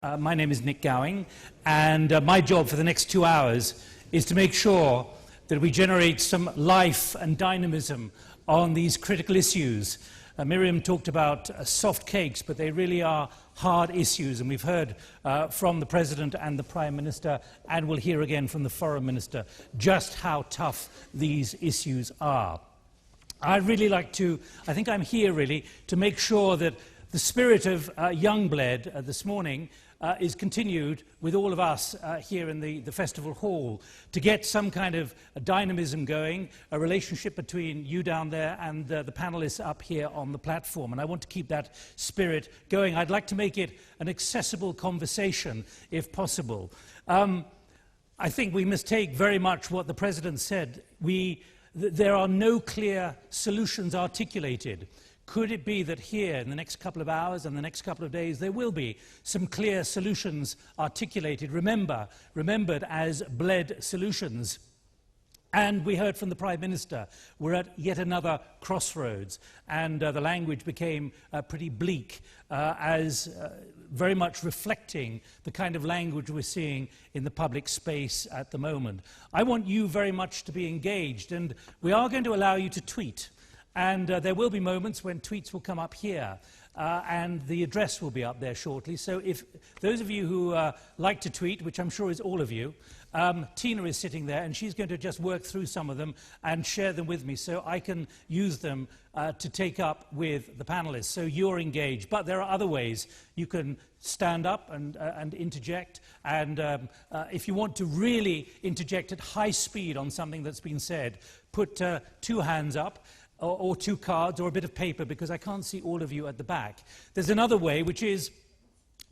My name is Nick Gowing, and my job for the next 2 hours is to make sure that we generate some life and dynamism on these critical issues. Miriam talked about soft cakes, but they really are hard issues, and we've heard from the President and the Prime Minister, and we'll hear again from the Foreign Minister, just how tough these issues are. I'd really like to, I think I'm here really, to make sure that the spirit of young blood this morning is continued with all of us here in the festival hall to get some kind of a dynamism going, a relationship between you down there and the panelists up here on the platform. And I want to keep that spirit going. I'd like to make it an accessible conversation, if possible. I think we must take very much what the President said. There are no clear solutions articulated. Could it be that here, in the next couple of hours and the next couple of days, there will be some clear solutions articulated, remembered as bled solutions? And we heard from the Prime Minister, we're at yet another crossroads, and the language became pretty bleak, as very much reflecting the kind of language we're seeing in the public space at the moment. I want you very much to be engaged, and we are going to allow you to tweet. And there will be moments when tweets will come up here, and the address will be up there shortly. So if those of you who like to tweet, which I'm sure is all of you, Tina is sitting there, and she's going to just work through some of them and share them with me so I can use them to take up with the panelists. So you're engaged. But there are other ways you can stand up and interject. And if you want to really interject at high speed on something that's been said, put 2 hands up. Or 2 cards, or a bit of paper, because I can't see all of you at the back. There's another way, which is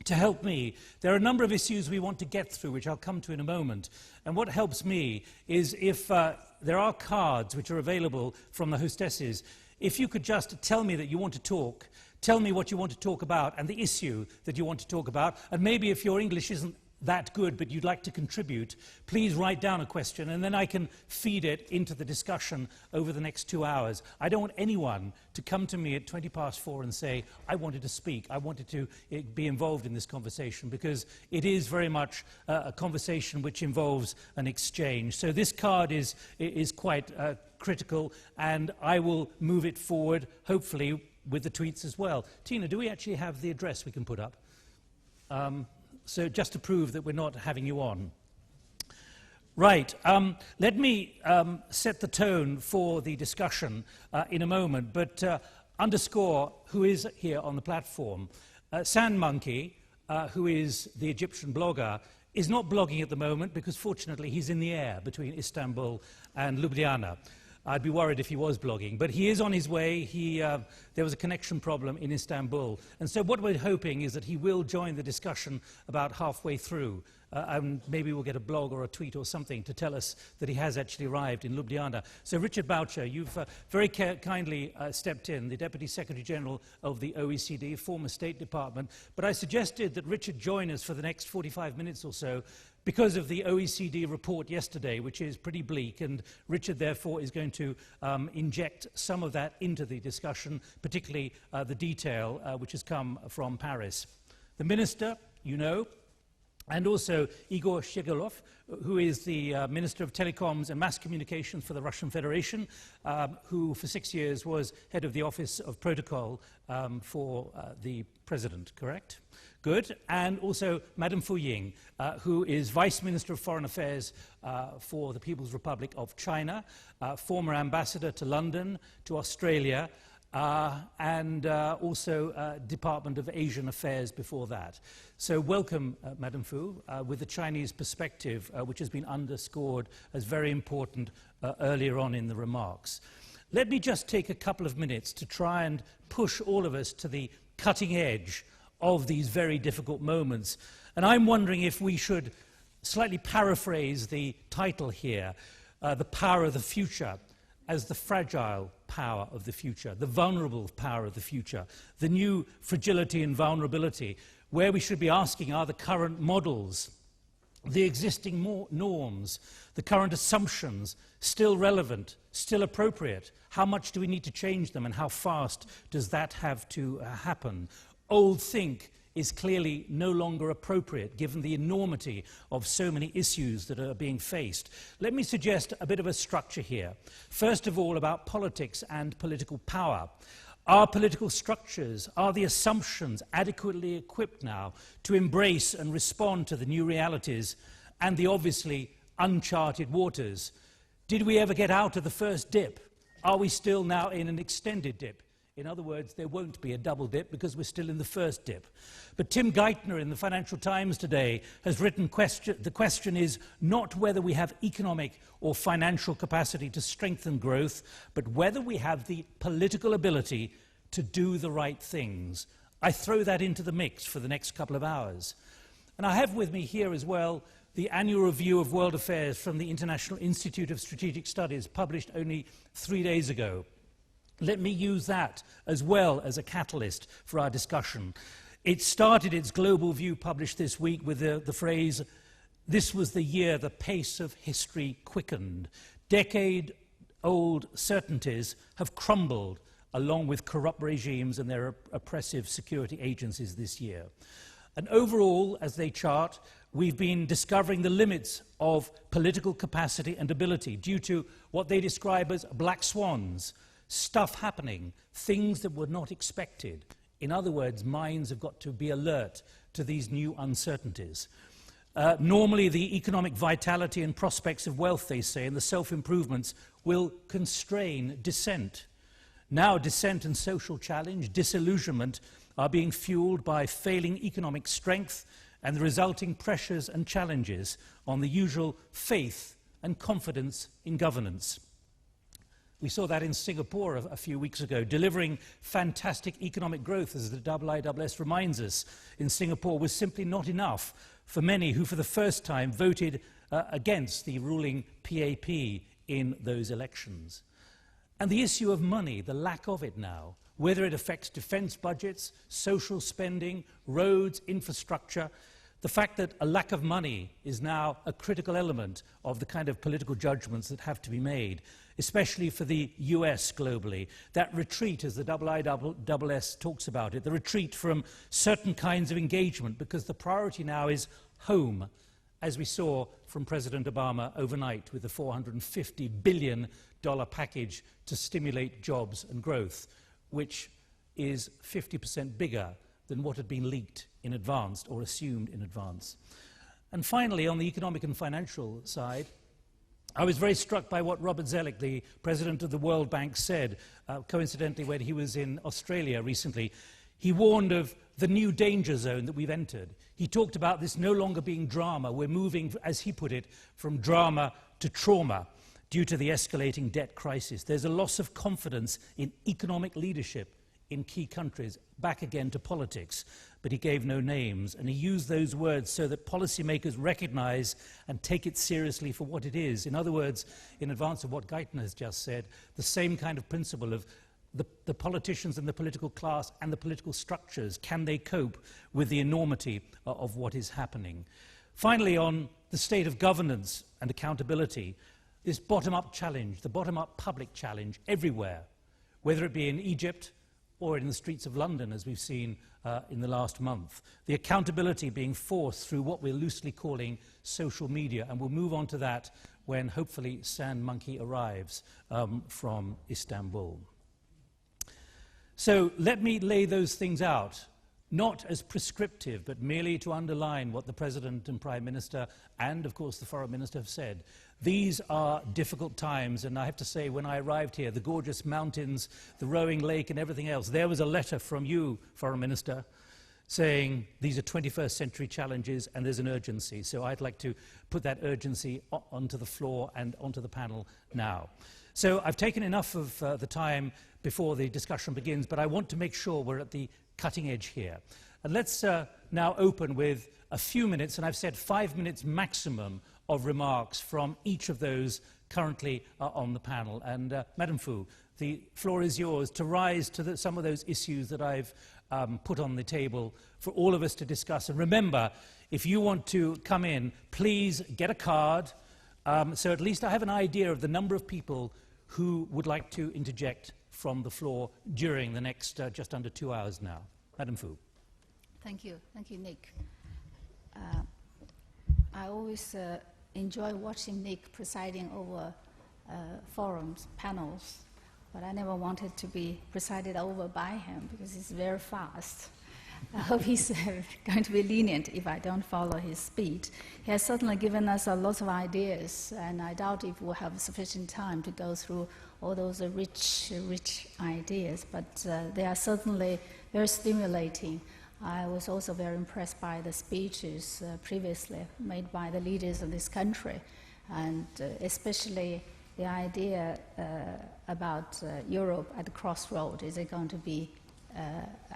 to help me. There are a number of issues we want to get through, which I'll come to in a moment. And what helps me is if there are cards which are available from the hostesses, if you could just tell me that you want to talk, tell me what you want to talk about and the issue that you want to talk about, and maybe if your English isn't that good, but you'd like to contribute, please write down a question, and then I can feed it into the discussion over the next 2 hours. I don't want anyone to come to me at 4:20 and say, I wanted to speak, I wanted to be involved in this conversation, because it is very much a conversation which involves an exchange. So this card is quite critical, and I will move it forward, hopefully, with the tweets as well. Tina, do we actually have the address we can put up? So just to prove that we're not having you on. Right, let me set the tone for the discussion in a moment, but underscore who is here on the platform. Sand Monkey, who is the Egyptian blogger, is not blogging at the moment because fortunately he's in the air between Istanbul and Ljubljana. I'd be worried if he was blogging, but he is on his way. There was a connection problem in Istanbul. And so what we're hoping is that he will join the discussion about halfway through. And maybe we'll get a blog or a tweet or something to tell us that he has actually arrived in Ljubljana. So Richard Boucher, you've very kindly stepped in, the Deputy Secretary General of the OECD, former State Department. But I suggested that Richard join us for the next 45 minutes or so, because of the OECD report yesterday, which is pretty bleak, and Richard, therefore, is going to inject some of that into the discussion, particularly the detail which has come from Paris. The Minister, you know, and also Igor Shchegolev, who is the Minister of Telecoms and Mass Communications for the Russian Federation, who for 6 years was head of the Office of Protocol for the President, correct? Good. And also Madame Fu Ying, who is Vice Minister of Foreign Affairs for the People's Republic of China, former ambassador to London, to Australia, and also Department of Asian Affairs before that. So welcome, Madame Fu, with the Chinese perspective, which has been underscored as very important earlier on in the remarks. Let me just take a couple of minutes to try and push all of us to the cutting edge of these very difficult moments. And I'm wondering if we should slightly paraphrase the title here, The Power of the Future, as the fragile power of the future, the vulnerable power of the future, the new fragility and vulnerability, where we should be asking, are the current models, the existing norms, the current assumptions still relevant, still appropriate? How much do we need to change them, and how fast does that have to happen? Old think is clearly no longer appropriate given the enormity of so many issues that are being faced. Let me suggest a bit of a structure here. First of all, about politics and political power. Are political structures, are the assumptions adequately equipped now to embrace and respond to the new realities and the obviously uncharted waters? Did we ever get out of the first dip? Are we still now in an extended dip? In other words, there won't be a double dip because we're still in the first dip. But Tim Geithner in the Financial Times today has written, the question is not whether we have economic or financial capacity to strengthen growth, but whether we have the political ability to do the right things. I throw that into the mix for the next couple of hours. And I have with me here as well the annual review of world affairs from the International Institute of Strategic Studies, published only 3 days ago. Let me use that as well as a catalyst for our discussion. It started its global view published this week with the phrase, "This was the year the pace of history quickened. Decade-old certainties have crumbled along with corrupt regimes and their oppressive security agencies this year." And overall, as they chart, we've been discovering the limits of political capacity and ability due to what they describe as black swans, stuff happening, things that were not expected. In other words, minds have got to be alert to these new uncertainties. Normally, the economic vitality and prospects of wealth, they say, and the self-improvements will constrain dissent. Now, dissent and social challenge, disillusionment, are being fueled by failing economic strength and the resulting pressures and challenges on the usual faith and confidence in governance. We saw that in Singapore a few weeks ago, delivering fantastic economic growth, as the IISS reminds us, in Singapore was simply not enough for many who for the first time voted against the ruling PAP in those elections. And the issue of money, the lack of it now, whether it affects defence budgets, social spending, roads, infrastructure, the fact that a lack of money is now a critical element of the kind of political judgments that have to be made, especially for the US globally. That retreat, as the IISS talks about it, the retreat from certain kinds of engagement, because the priority now is home, as we saw from President Obama overnight with the $450 billion package to stimulate jobs and growth, which is 50% bigger than what had been leaked in advance or assumed in advance. And finally, on the economic and financial side, I was very struck by what Robert Zoellick, the president of the World Bank, said, coincidentally when he was in Australia recently. He warned of the new danger zone that we've entered. He talked about this no longer being drama. We're moving, as he put it, from drama to trauma due to the escalating debt crisis. There's a loss of confidence in economic leadership in key countries, back again to politics, but he gave no names, and he used those words so that policymakers recognize and take it seriously for what it is. In other words, in advance of what Geithner has just said, the same kind of principle of the politicians and the political class and the political structures, can they cope with the enormity of what is happening? Finally, on the state of governance and accountability, this bottom-up challenge, the bottom-up public challenge everywhere, whether it be in Egypt, or in the streets of London, as we've seen in the last month. The accountability being forced through what we're loosely calling social media, and we'll move on to that when hopefully Sand Monkey arrives from Istanbul. So let me lay those things out, not as prescriptive, but merely to underline what the President and Prime Minister and, of course, the Foreign Minister have said. These are difficult times, and I have to say, when I arrived here, the gorgeous mountains, the rowing lake and everything else, there was a letter from you, Foreign Minister, saying these are 21st century challenges and there's an urgency. So I'd like to put that urgency onto the floor and onto the panel now. So I've taken enough of the time before the discussion begins, but I want to make sure we're at the cutting edge here. And let's now open with a few minutes, and I've said 5 minutes maximum of remarks from each of those currently on the panel. And Madam Fu, the floor is yours to rise to some of those issues that I've put on the table for all of us to discuss. And remember, if you want to come in, please get a card, so at least I have an idea of the number of people who would like to interject from the floor during the next just under 2 hours now. Madam Fu. Thank you, Nick. I always enjoy watching Nick presiding over forums, panels, but I never wanted to be presided over by him because he's very fast. I hope he's going to be lenient if I don't follow his speed. He has certainly given us a lot of ideas, and I doubt if we'll have sufficient time to go through all those rich ideas, but they are certainly very stimulating. I was also very impressed by the speeches previously made by the leaders of this country, and especially the idea about Europe at the crossroad. Is it going to be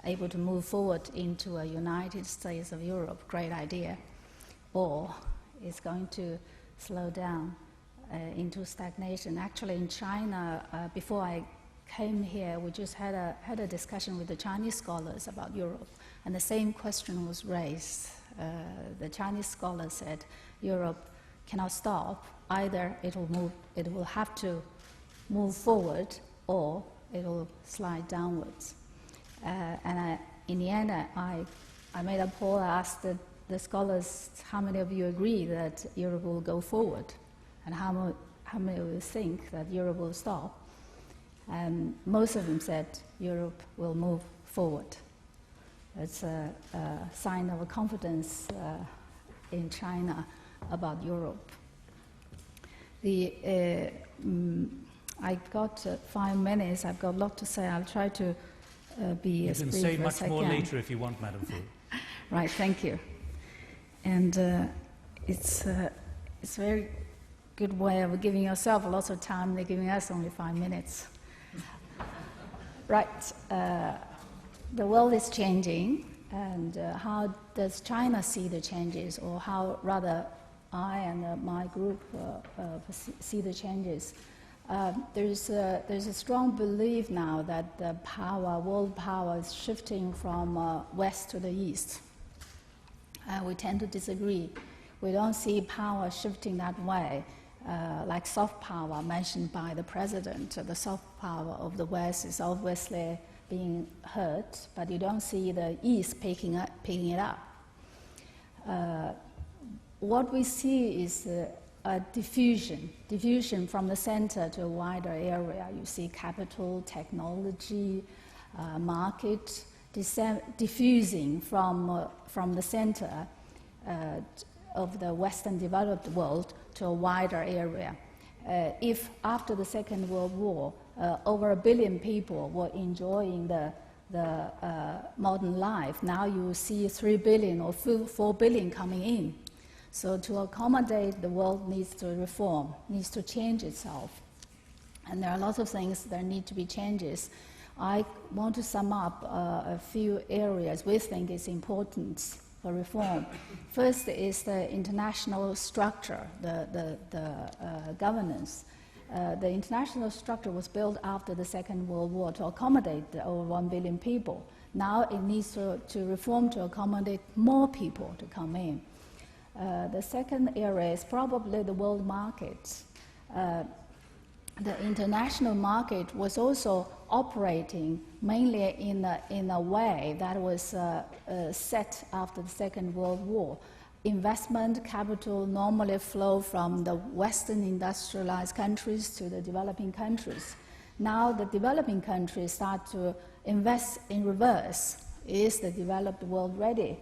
able to move forward into a United States of Europe? Great idea. Or it's going to slow down into stagnation. Actually, in China, before I came here, we just had a discussion with the Chinese scholars about Europe, and the same question was raised. The Chinese scholars said Europe cannot stop. Either it will have to move forward, or it will slide downwards. In the end, I made a poll. I asked the scholars, how many of you agree that Europe will go forward, and how many of you think that Europe will stop? And most of them said Europe will move forward. It's a sign of a confidence in China about Europe. I've got 5 minutes. I've got a lot to say. I'll try to be as brief as I can. You can say much more later if you want, Madam Fu. Right, thank you. And it's a very good way of giving yourself lots of time. They're giving us only 5 minutes. Right, the world is changing, and how does China see the changes, or how rather I and my group see the changes? There's a strong belief now that the world power is shifting from west to the east. We tend to disagree. We don't see power shifting that way, like soft power mentioned by the president. The soft power of the West is obviously being hurt, but you don't see the East picking it up. What we see is a diffusion from the center to a wider area. You see capital, technology, market diffusing from the center of the Western developed world to a wider area. If after the Second World War, over 1 billion people were enjoying the modern life, now you see 3 billion or 4 billion coming in. So to accommodate, the world needs to reform, needs to change itself. And there are lots of things that need to be changes. I want to sum up a few areas we think is important for reform. First is the international structure, the governance. The international structure was built after the Second World War to accommodate over 1 billion people. Now it needs to reform to accommodate more people to come in. The second area is probably the world market. The international market was also operating mainly in a way that was set after the Second World War. Investment capital normally flow from the Western industrialized countries to the developing countries. Now the developing countries start to invest in reverse. Is the developed world ready?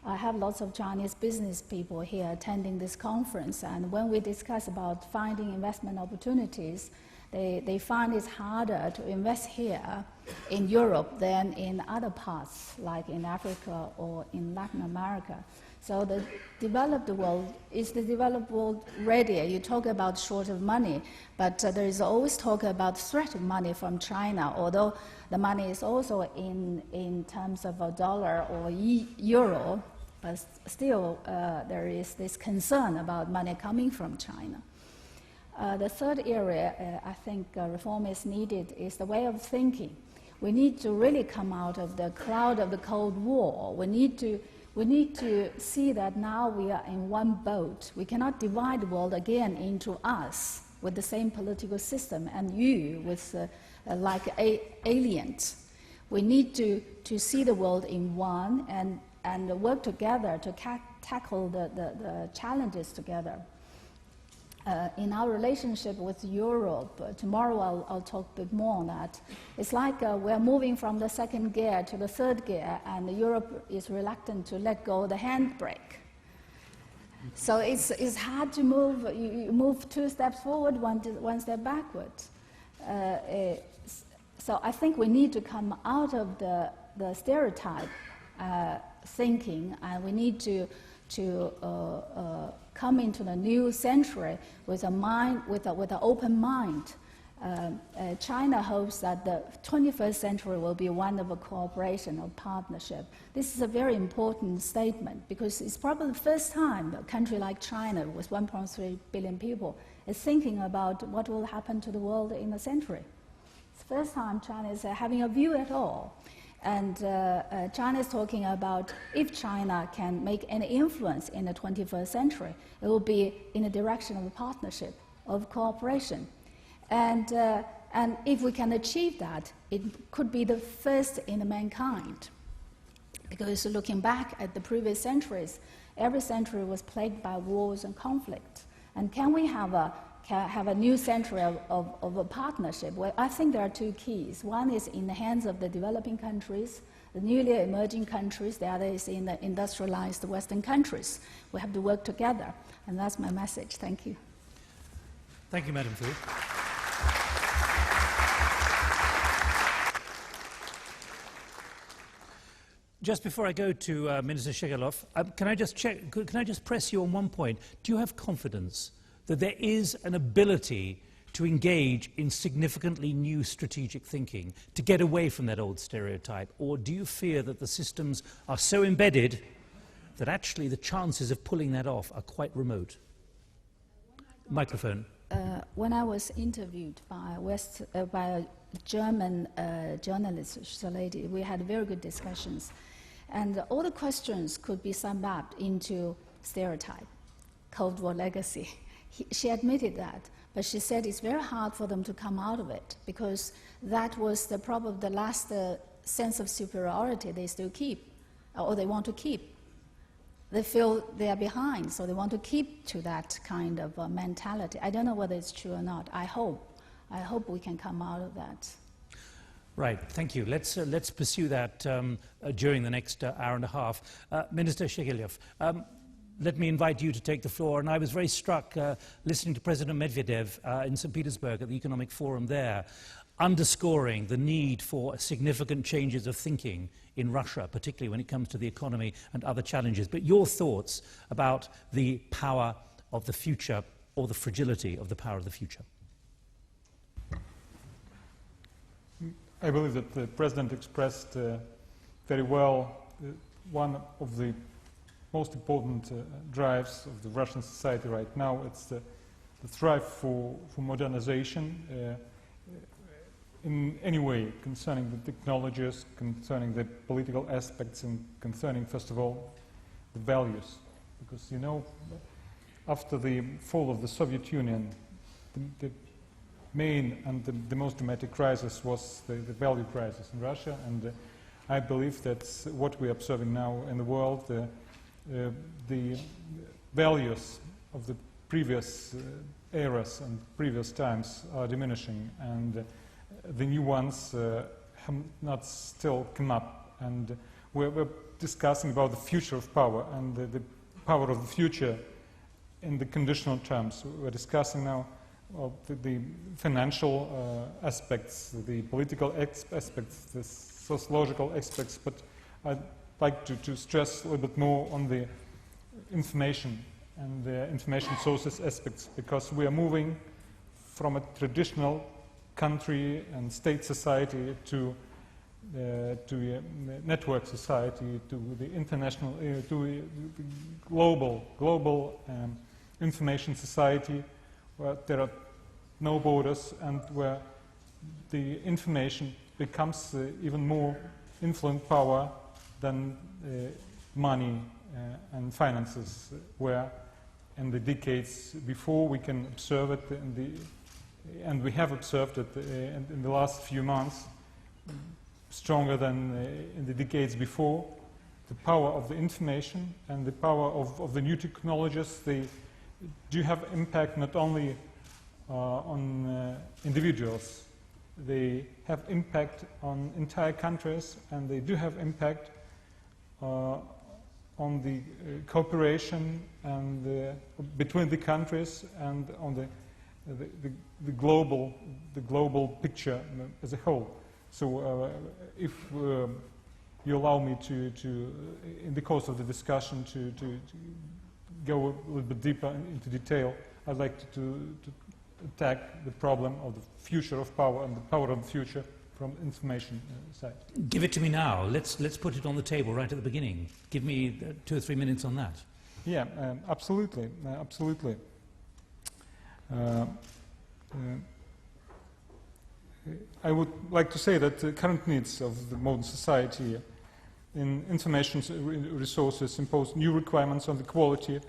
I have lots of Chinese business people here attending this conference, and when we discuss about finding investment opportunities, they find it's harder to invest here in Europe than in other parts, like in Africa or in Latin America. So the developed world, is the developed world ready? You talk about short of money, but there is always talk about threat of money from China, although the money is also in terms of a dollar or euro, but still there is this concern about money coming from China. The third area I think reform is needed is the way of thinking. We need to really come out of the cloud of the Cold War. We need to see that now we are in one boat. We cannot divide the world again into us with the same political system and you with like aliens. We need to see the world in one, and and work together to tackle the challenges together. In our relationship with Europe, tomorrow I'll talk a bit more on that. It's like we're moving from the second gear to the third gear, and Europe is reluctant to let go of the handbrake. So it's hard to move. You move 2 steps forward, one step backward. So I think we need to come out of the stereotype thinking, and we need to come into the new century with a mind, with an open mind. China hopes that the 21st century will be one of a cooperation or partnership. This is a very important statement because it's probably the first time a country like China with 1.3 billion people is thinking about what will happen to the world in the century. It's the first time China is having a view at all. And China is talking about if China can make any influence in the 21st century, it will be in the direction of a partnership, of cooperation. And if we can achieve that, it could be the first in mankind. Because looking back at the previous centuries, every century was plagued by wars and conflict. And can we have a new century of a partnership? Well, I think there are 2 keys. One is in the hands of the developing countries, the newly emerging countries. The other is in the industrialized Western countries. We have to work together. And that's my message. Thank you. Thank you, Madam Fu. Just before I go to Minister Shegelov, can I just check? Can I just press you on one point? Do you have confidence that there is an ability to engage in significantly new strategic thinking, to get away from that old stereotype? Or do you fear that the systems are so embedded that actually the chances of pulling that off are quite remote? Microphone. When I was interviewed by a German journalist, she's a lady, we had very good discussions. And all the questions could be summed up into stereotype, Cold War legacy. She admitted that, but she said it's very hard for them to come out of it because that was probably the last sense of superiority they still keep, or they want to keep. They feel they are behind, so they want to keep to that kind of mentality. I don't know whether it's true or not. I hope we can come out of that. Right, thank you. Let's pursue that during the next hour and a half. Minister Shegelov, let me invite you to take the floor. And I was very struck listening to President Medvedev in St. Petersburg at the Economic Forum there, underscoring the need for significant changes of thinking in Russia, particularly when it comes to the economy and other challenges. But your thoughts about the power of the future, or the fragility of the power of the future? I believe that the President expressed very well one of the most important drives of the Russian society right now. It's the drive for modernization in any way, concerning the technologies, concerning the political aspects, and concerning, first of all, the values. Because, you know, after the fall of the Soviet Union, the main and the most dramatic crisis was the value crisis in Russia, and I believe that's what we're observing now in the world. The values of the previous eras and previous times are diminishing, and the new ones have not still come up. And we're discussing about the future of power and the power of the future in the conditional terms. We're discussing now the financial aspects, the political aspects, the sociological aspects, but I'd like to stress a little bit more on the information and the information sources aspects, because we are moving from a traditional country and state society to a network society, to the international, to a global information society, where there are no borders and where the information becomes even more influent power than money and finances were in the decades before. We can observe it and we have observed it in the last few months stronger than in the decades before. the power of the information and the power of the new technologies. They do have impact not only on individuals, they have impact on entire countries, and they do have impact on the cooperation and between the countries and on the global picture as a whole. So if you allow me to, in the course of the discussion, to go a little bit deeper into detail, I'd like to attack the problem of the future of power and the power of the future from information side. Give it to me now. Let's put it on the table right at the beginning. Give me 2 or 3 minutes on that. Yeah, absolutely, absolutely. I would like to say that the current needs of the modern society in information resources impose new requirements on the quality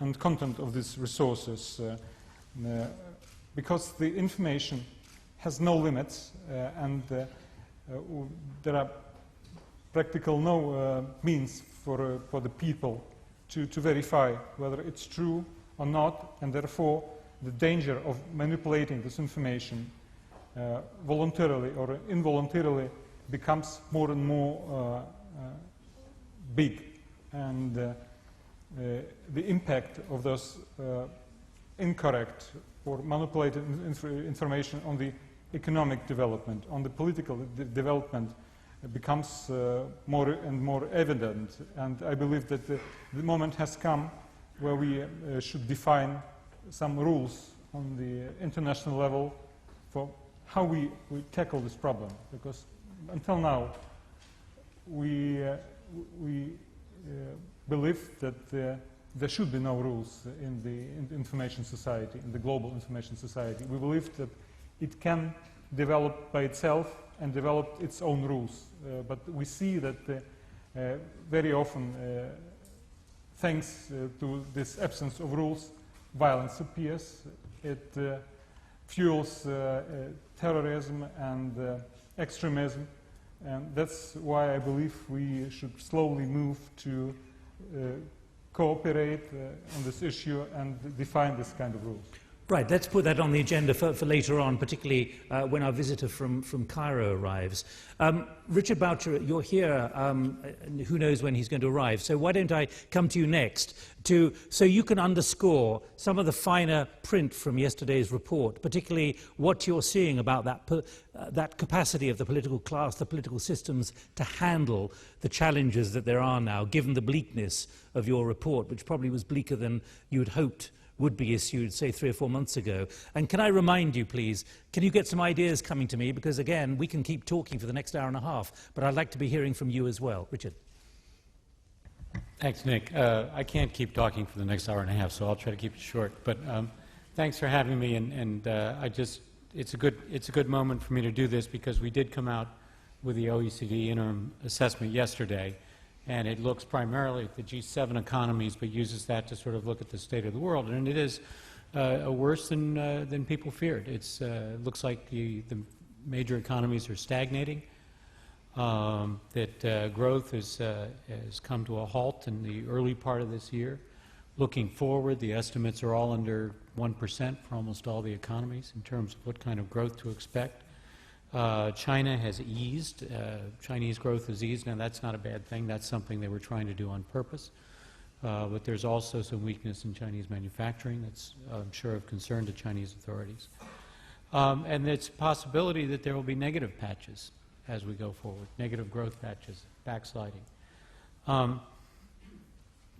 and content of these resources, because the information has no limits, and there are practically no means for the people to verify whether it's true or not, and therefore the danger of manipulating this information voluntarily or involuntarily becomes more and more big, and the impact of those incorrect or manipulated information on the economic development, on the political development becomes more and more evident. And I believe that the moment has come where we should define some rules on the international level for how we tackle this problem, because until now we believe that there should be no rules in the information society, in the global information society. We believe that it can develop by itself and develop its own rules, but we see that very often, thanks to this absence of rules, violence appears. It fuels terrorism and extremism, and that's why I believe we should slowly move to cooperate on this issue and define this kind of rules. Right, let's put that on the agenda for later on, particularly when our visitor from Cairo arrives. Richard Boucher, you're here. Who knows when he's going to arrive? So why don't I come to you next so you can underscore some of the finer print from yesterday's report, particularly what you're seeing about that capacity of the political class, the political systems to handle the challenges that there are now, given the bleakness of your report, which probably was bleaker than you had hoped would be issued, say, 3 or 4 months ago. And can I remind you, please, can you get some ideas coming to me? Because, again, we can keep talking for the next hour and a half, but I'd like to be hearing from you as well. Richard. Thanks, Nick. I can't keep talking for the next hour and a half, so I'll try to keep it short. But thanks for having me, and it's a good moment for me to do this, because we did come out with the OECD interim assessment yesterday, and it looks primarily at the G7 economies, but uses that to sort of look at the state of the world. And it is worse than people feared. It looks like the major economies are stagnating, that growth has come to a halt in the early part of this year. Looking forward, the estimates are all under 1% for almost all the economies in terms of what kind of growth to expect. China has eased. Chinese growth has eased. Now, that's not a bad thing. That's something they were trying to do on purpose. But there's also some weakness in Chinese manufacturing that's, I'm sure, of concern to Chinese authorities. And it's a possibility that there will be negative patches as we go forward, negative growth patches, backsliding.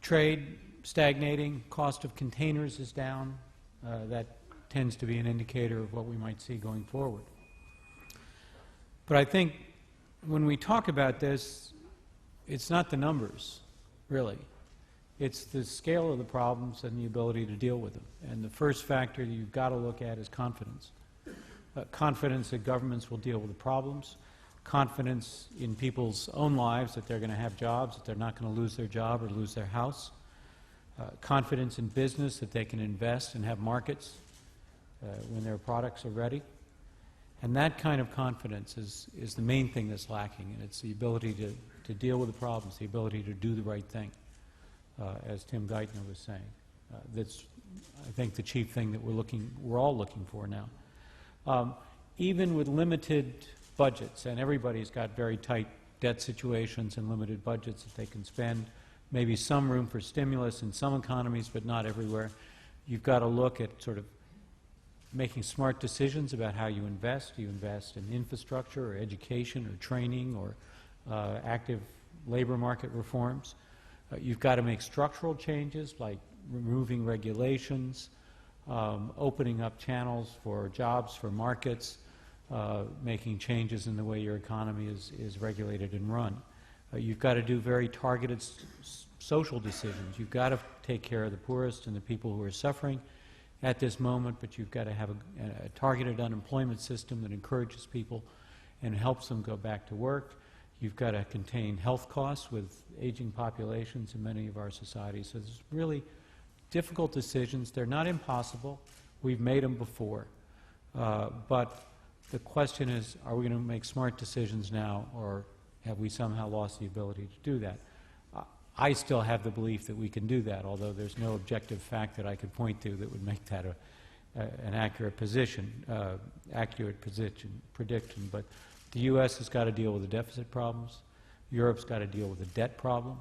Trade stagnating, cost of containers is down. That tends to be an indicator of what we might see going forward. But I think when we talk about this, it's not the numbers, really. It's the scale of the problems and the ability to deal with them. And the first factor that you've got to look at is confidence. Confidence that governments will deal with the problems, confidence in people's own lives that they're going to have jobs, that they're not going to lose their job or lose their house, confidence in business that they can invest and have markets when their products are ready. And that kind of confidence is the main thing that's lacking, and it's the ability to deal with the problems, the ability to do the right thing, as Tim Geithner was saying. That's, I think, the chief thing that we're all looking for now. Even with limited budgets, and everybody's got very tight debt situations and limited budgets that they can spend, maybe some room for stimulus in some economies, but not everywhere. You've got to look at sort of making smart decisions about how you invest. Do you invest in infrastructure or education or training or active labor market reforms? You've got to make structural changes like removing regulations, opening up channels for jobs, for markets, making changes in the way your economy is regulated and run. You've got to do very targeted social decisions. You've got to take care of the poorest and the people who are suffering at this moment, but you've got to have a targeted unemployment system that encourages people and helps them go back to work. You've got to contain health costs with aging populations in many of our societies. So there's really difficult decisions. They're not impossible. We've made them before. But the question is, are we going to make smart decisions now, or have we somehow lost the ability to do that? I still have the belief that we can do that, although there's no objective fact that I could point to that would make that an accurate prediction. But the U.S. has got to deal with the deficit problems. Europe's got to deal with the debt problem.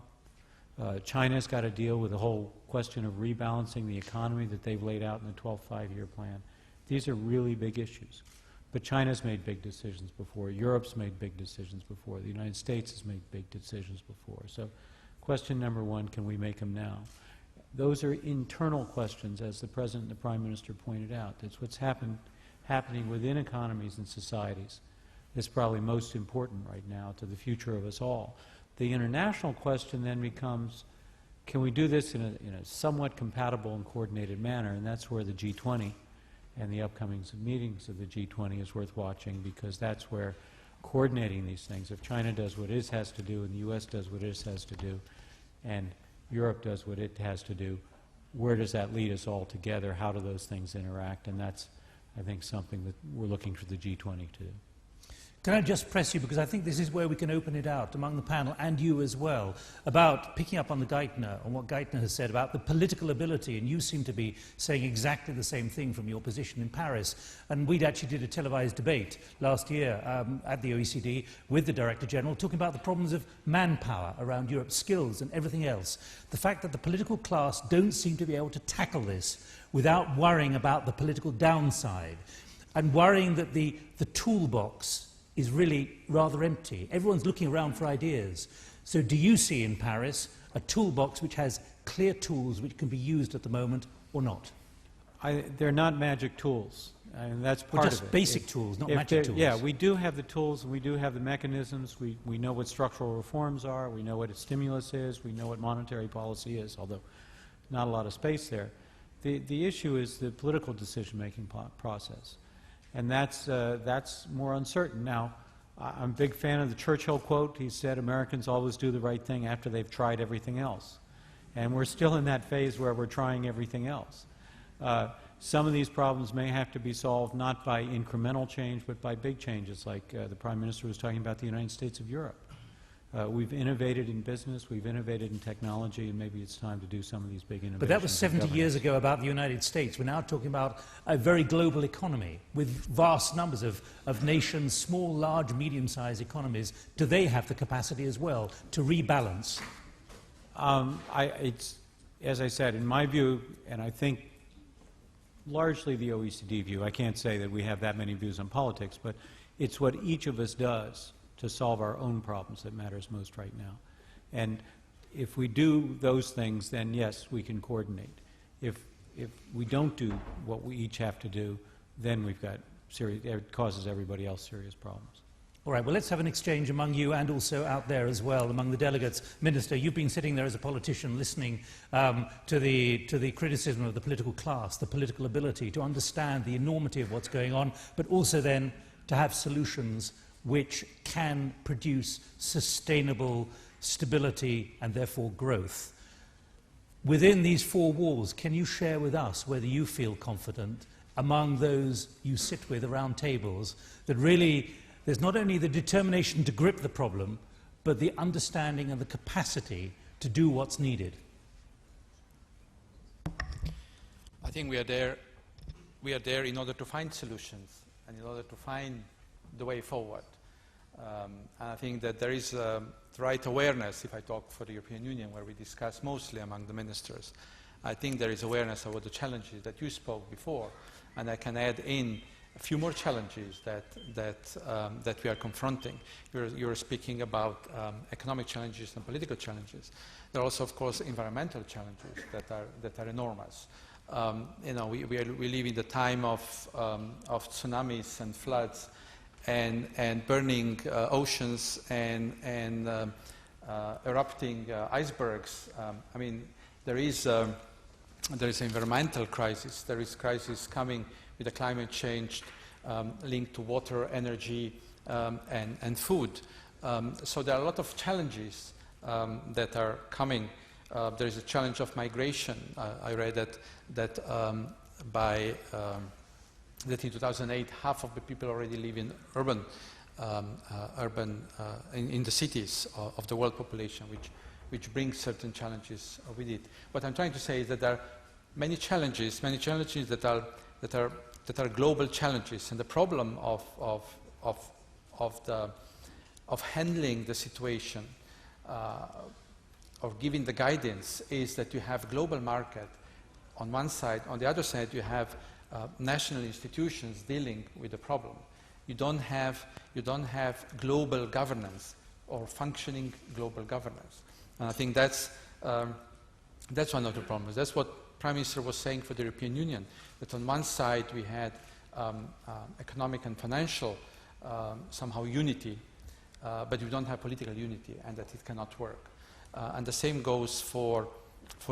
China's got to deal with the whole question of rebalancing the economy that they've laid out in the 12th five-year plan. These are really big issues. But China's made big decisions before. Europe's made big decisions before. The United States has made big decisions before. So question number one, can we make them now? Those are internal questions, as the President and the Prime Minister pointed out. That's what's happening within economies and societies. It's probably most important right now to the future of us all. The international question then becomes, can we do this in a somewhat compatible and coordinated manner? And that's where the G20 and the upcoming meetings of the G20 is worth watching, because that's where coordinating these things, if China does what it has to do and the U.S. does what it has to do and Europe does what it has to do, where does that lead us all together? How do those things interact? And that's, I think, something that we're looking for the G20 to do. Can I just press you, because I think this is where we can open it out among the panel and you as well, about picking up on what Geithner has said about the political ability, and you seem to be saying exactly the same thing from your position in Paris. And we actually did a televised debate last year at the OECD with the Director General, talking about the problems of manpower around Europe's skills and everything else. The fact that the political class don't seem to be able to tackle this without worrying about the political downside and worrying that the toolbox is really rather empty. Everyone's looking around for ideas. So do you see in Paris a toolbox which has clear tools which can be used at the moment or not? They're not magic tools, and that's part of it. Just basic tools, not magic tools. Yeah, we do have the tools, and we do have the mechanisms. We know what structural reforms are, we know what a stimulus is, we know what monetary policy is, although not a lot of space there. The issue is the political decision-making process. And that's more uncertain. Now, I'm a big fan of the Churchill quote. He said, Americans always do the right thing after they've tried everything else. And we're still in that phase where we're trying everything else. Some of these problems may have to be solved not by incremental change, but by big changes, like the Prime Minister was talking about the United States of Europe. We've innovated in business, we've innovated in technology, and maybe it's time to do some of these big innovations. But that was 70 years ago about the United States. We're now talking about a very global economy with vast numbers of nations, small, large, medium-sized economies. Do they have the capacity as well to rebalance? As I said, in my view, and I think largely the OECD view, I can't say that we have that many views on politics, but it's what each of us does to solve our own problems that matters most right now. And if we do those things, then yes, we can coordinate. If we don't do what we each have to do, then we've got it causes everybody else serious problems. All right, well, let's have an exchange among you and also out there as well, among the delegates. Minister, you've been sitting there as a politician listening to the criticism of the political class, the political ability to understand the enormity of what's going on, but also then to have solutions which can produce sustainable stability and therefore growth. Within these four walls, can you share with us whether you feel confident among those you sit with around tables that really there's not only the determination to grip the problem, but the understanding and the capacity to do what's needed? I think we are there in order to find solutions and in order to find the way forward. And I think that there is the right awareness, if I talk for the European Union, where we discuss mostly among the ministers. I think there is awareness about the challenges that you spoke before, and I can add in a few more challenges that we are confronting. You're speaking about economic challenges and political challenges. There are also, of course, environmental challenges that are enormous. You know, we live in the time of tsunamis and floods and burning oceans and erupting icebergs. I mean, there is an environmental crisis. There is crisis coming with the climate change linked to water, energy, and food. So there are a lot of challenges that are coming. There is a challenge of migration. I read that in 2008, half of the people already live in in the cities of the world population, which brings certain challenges with it. What I'm trying to say is that there are many challenges that are global challenges, and the problem of handling the situation, of giving the guidance, is that you have global market on one side. On the other side, you have national institutions dealing with the problem. You don't have global governance or functioning global governance. And I think that's one of the problems. That's what Prime Minister was saying for the European Union, that on one side we had economic and financial somehow unity, but you don't have political unity, and that it cannot work. And the same goes for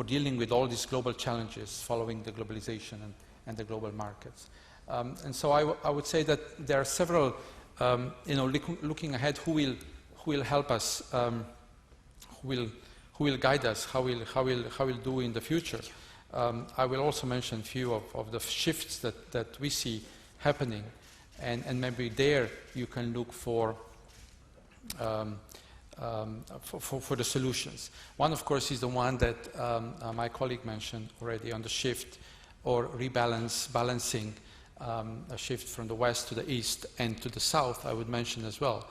dealing with all these global challenges following the globalization and the global markets. And so I would say that there are several, looking ahead, who will help us, who will guide us, how we'll do in the future. I will also mention a few of the shifts that we see happening, and maybe there you can look for the solutions. One, of course, is the one that my colleague mentioned already on the shift or balancing a shift from the west to the east and to the south. I would mention as well.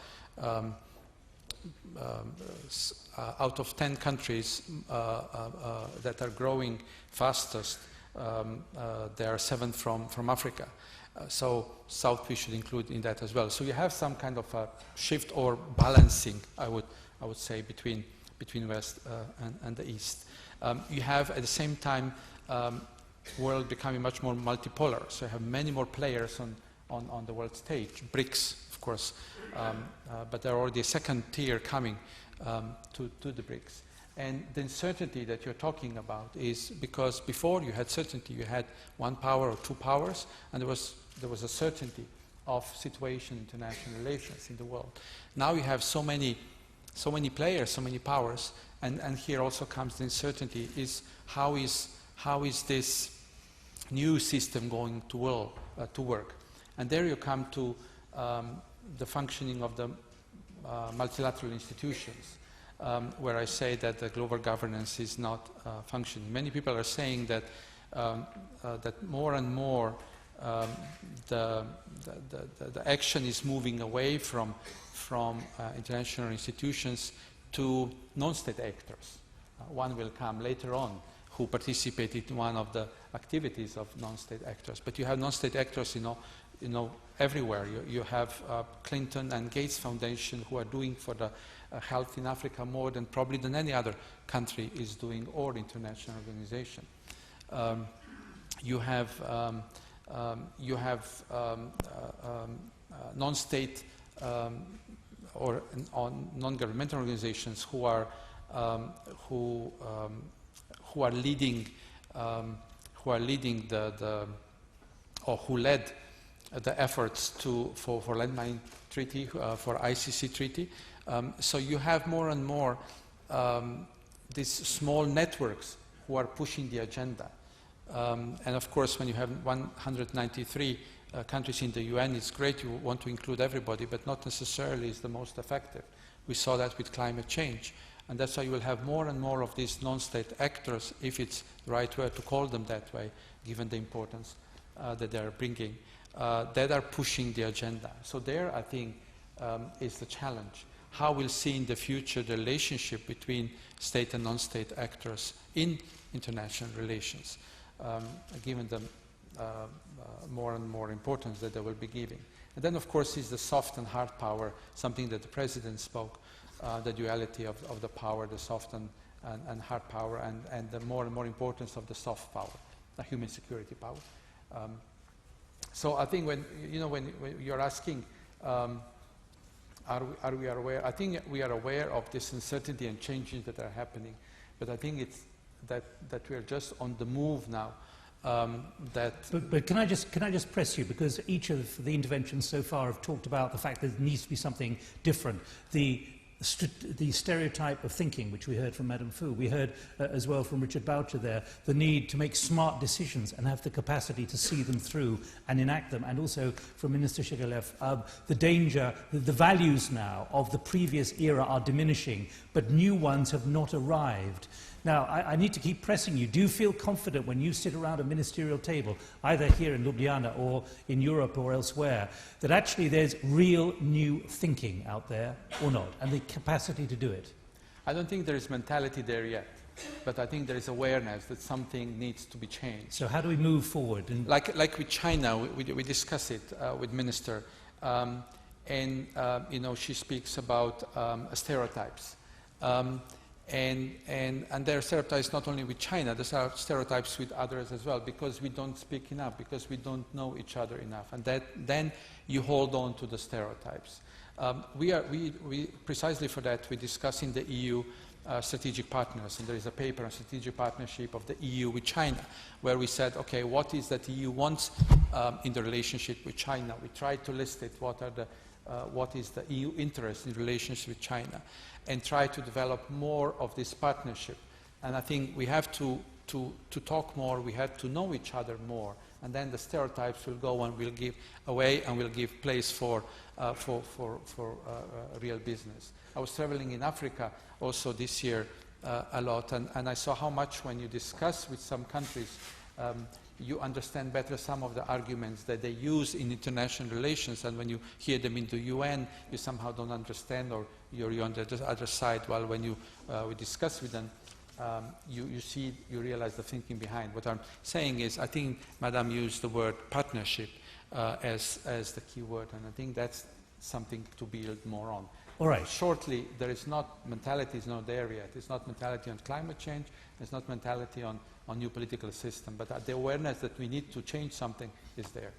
Out of 10 countries that are growing fastest, there are 7 from Africa. So South we should include in that as well. So you have some kind of a shift or balancing, I would say, between West and the East. You have at the same time world becoming much more multipolar. So you have many more players on the world stage. Brics, of course, but there are already a second tier coming to the Brics. And the uncertainty that you're talking about is because before you had certainty, you had one power or two powers, and there was a certainty of situation, international relations in the world. Now you have so many players, so many powers, and here also comes the uncertainty: is how is this new system going to work? And there you come to the functioning of the multilateral institutions. Where I say that the global governance is not functioning. Many people are saying that that more and more the action is moving away from international institutions to non-state actors. One will come later on who participated in one of the activities of non-state actors. But you have non-state actors, everywhere. You have Clinton and Gates Foundation who are doing for the health in Africa more than probably than any other country is doing, or international organization. You have non-state or non-governmental organizations who are leading who led the efforts for landmine treaty, for ICC treaty. So you have more and more these small networks who are pushing the agenda. And of course, when you have 193 countries in the UN, it's great, you want to include everybody, but not necessarily is the most effective. We saw that with climate change. And that's why you will have more and more of these non-state actors, if it's the right word to call them that way, given the importance that they're bringing, that are pushing the agenda. So there, I think, is the challenge. How we'll see in the future the relationship between state and non-state actors in international relations, given the more and more importance that they will be giving. And then, of course, is the soft and hard power, something that the President spoke, the duality of the power, the soft and hard power, and the more and more importance of the soft power, the human security power. So I think when you're asking, are we aware? I think we are aware of this uncertainty and changes that are happening, but I think it's that we are just on the move now. But can I just press you, because each of the interventions so far have talked about the fact that there needs to be something different. The stereotype of thinking, which we heard from Madame Fu, we heard as well from Richard Boucher there, the need to make smart decisions and have the capacity to see them through and enact them, and also from Minister Shigalev, the danger, the values now of the previous era are diminishing, but new ones have not arrived. Now, I need to keep pressing you. Do you feel confident when you sit around a ministerial table, either here in Ljubljana or in Europe or elsewhere, that actually there's real new thinking out there, or not, and the capacity to do it? I don't think there is mentality there yet, but I think there is awareness that something needs to be changed. So how do we move forward? Like with China, we discuss it with Minister, she speaks about stereotypes. And there are stereotypes not only with China, there are stereotypes with others as well, because we don't speak enough, because we don't know each other enough, and then you hold on to the stereotypes. We precisely for that, we discuss in the EU strategic partners, and there is a paper on strategic partnership of the EU with China, where we said, okay, what is that the EU wants in the relationship with China? We tried to list it, what is the EU interest in relations with China, and try to develop more of this partnership. And I think we have to talk more, we have to know each other more, and then the stereotypes will go and will give away and will give place for real business. I was traveling in Africa also this year a lot, and I saw how much when you discuss with some countries, you understand better some of the arguments that they use in international relations, and when you hear them in the UN, you somehow don't understand, or you're on the other side, while when we discuss with them, you realize the thinking behind. What I'm saying is, I think Madame used the word partnership as the key word, and I think that's something to build more on. All right. Shortly, there is not, mentality is not there yet. It's not mentality on climate change, it's not mentality on new political system, but the awareness that we need to change something is there.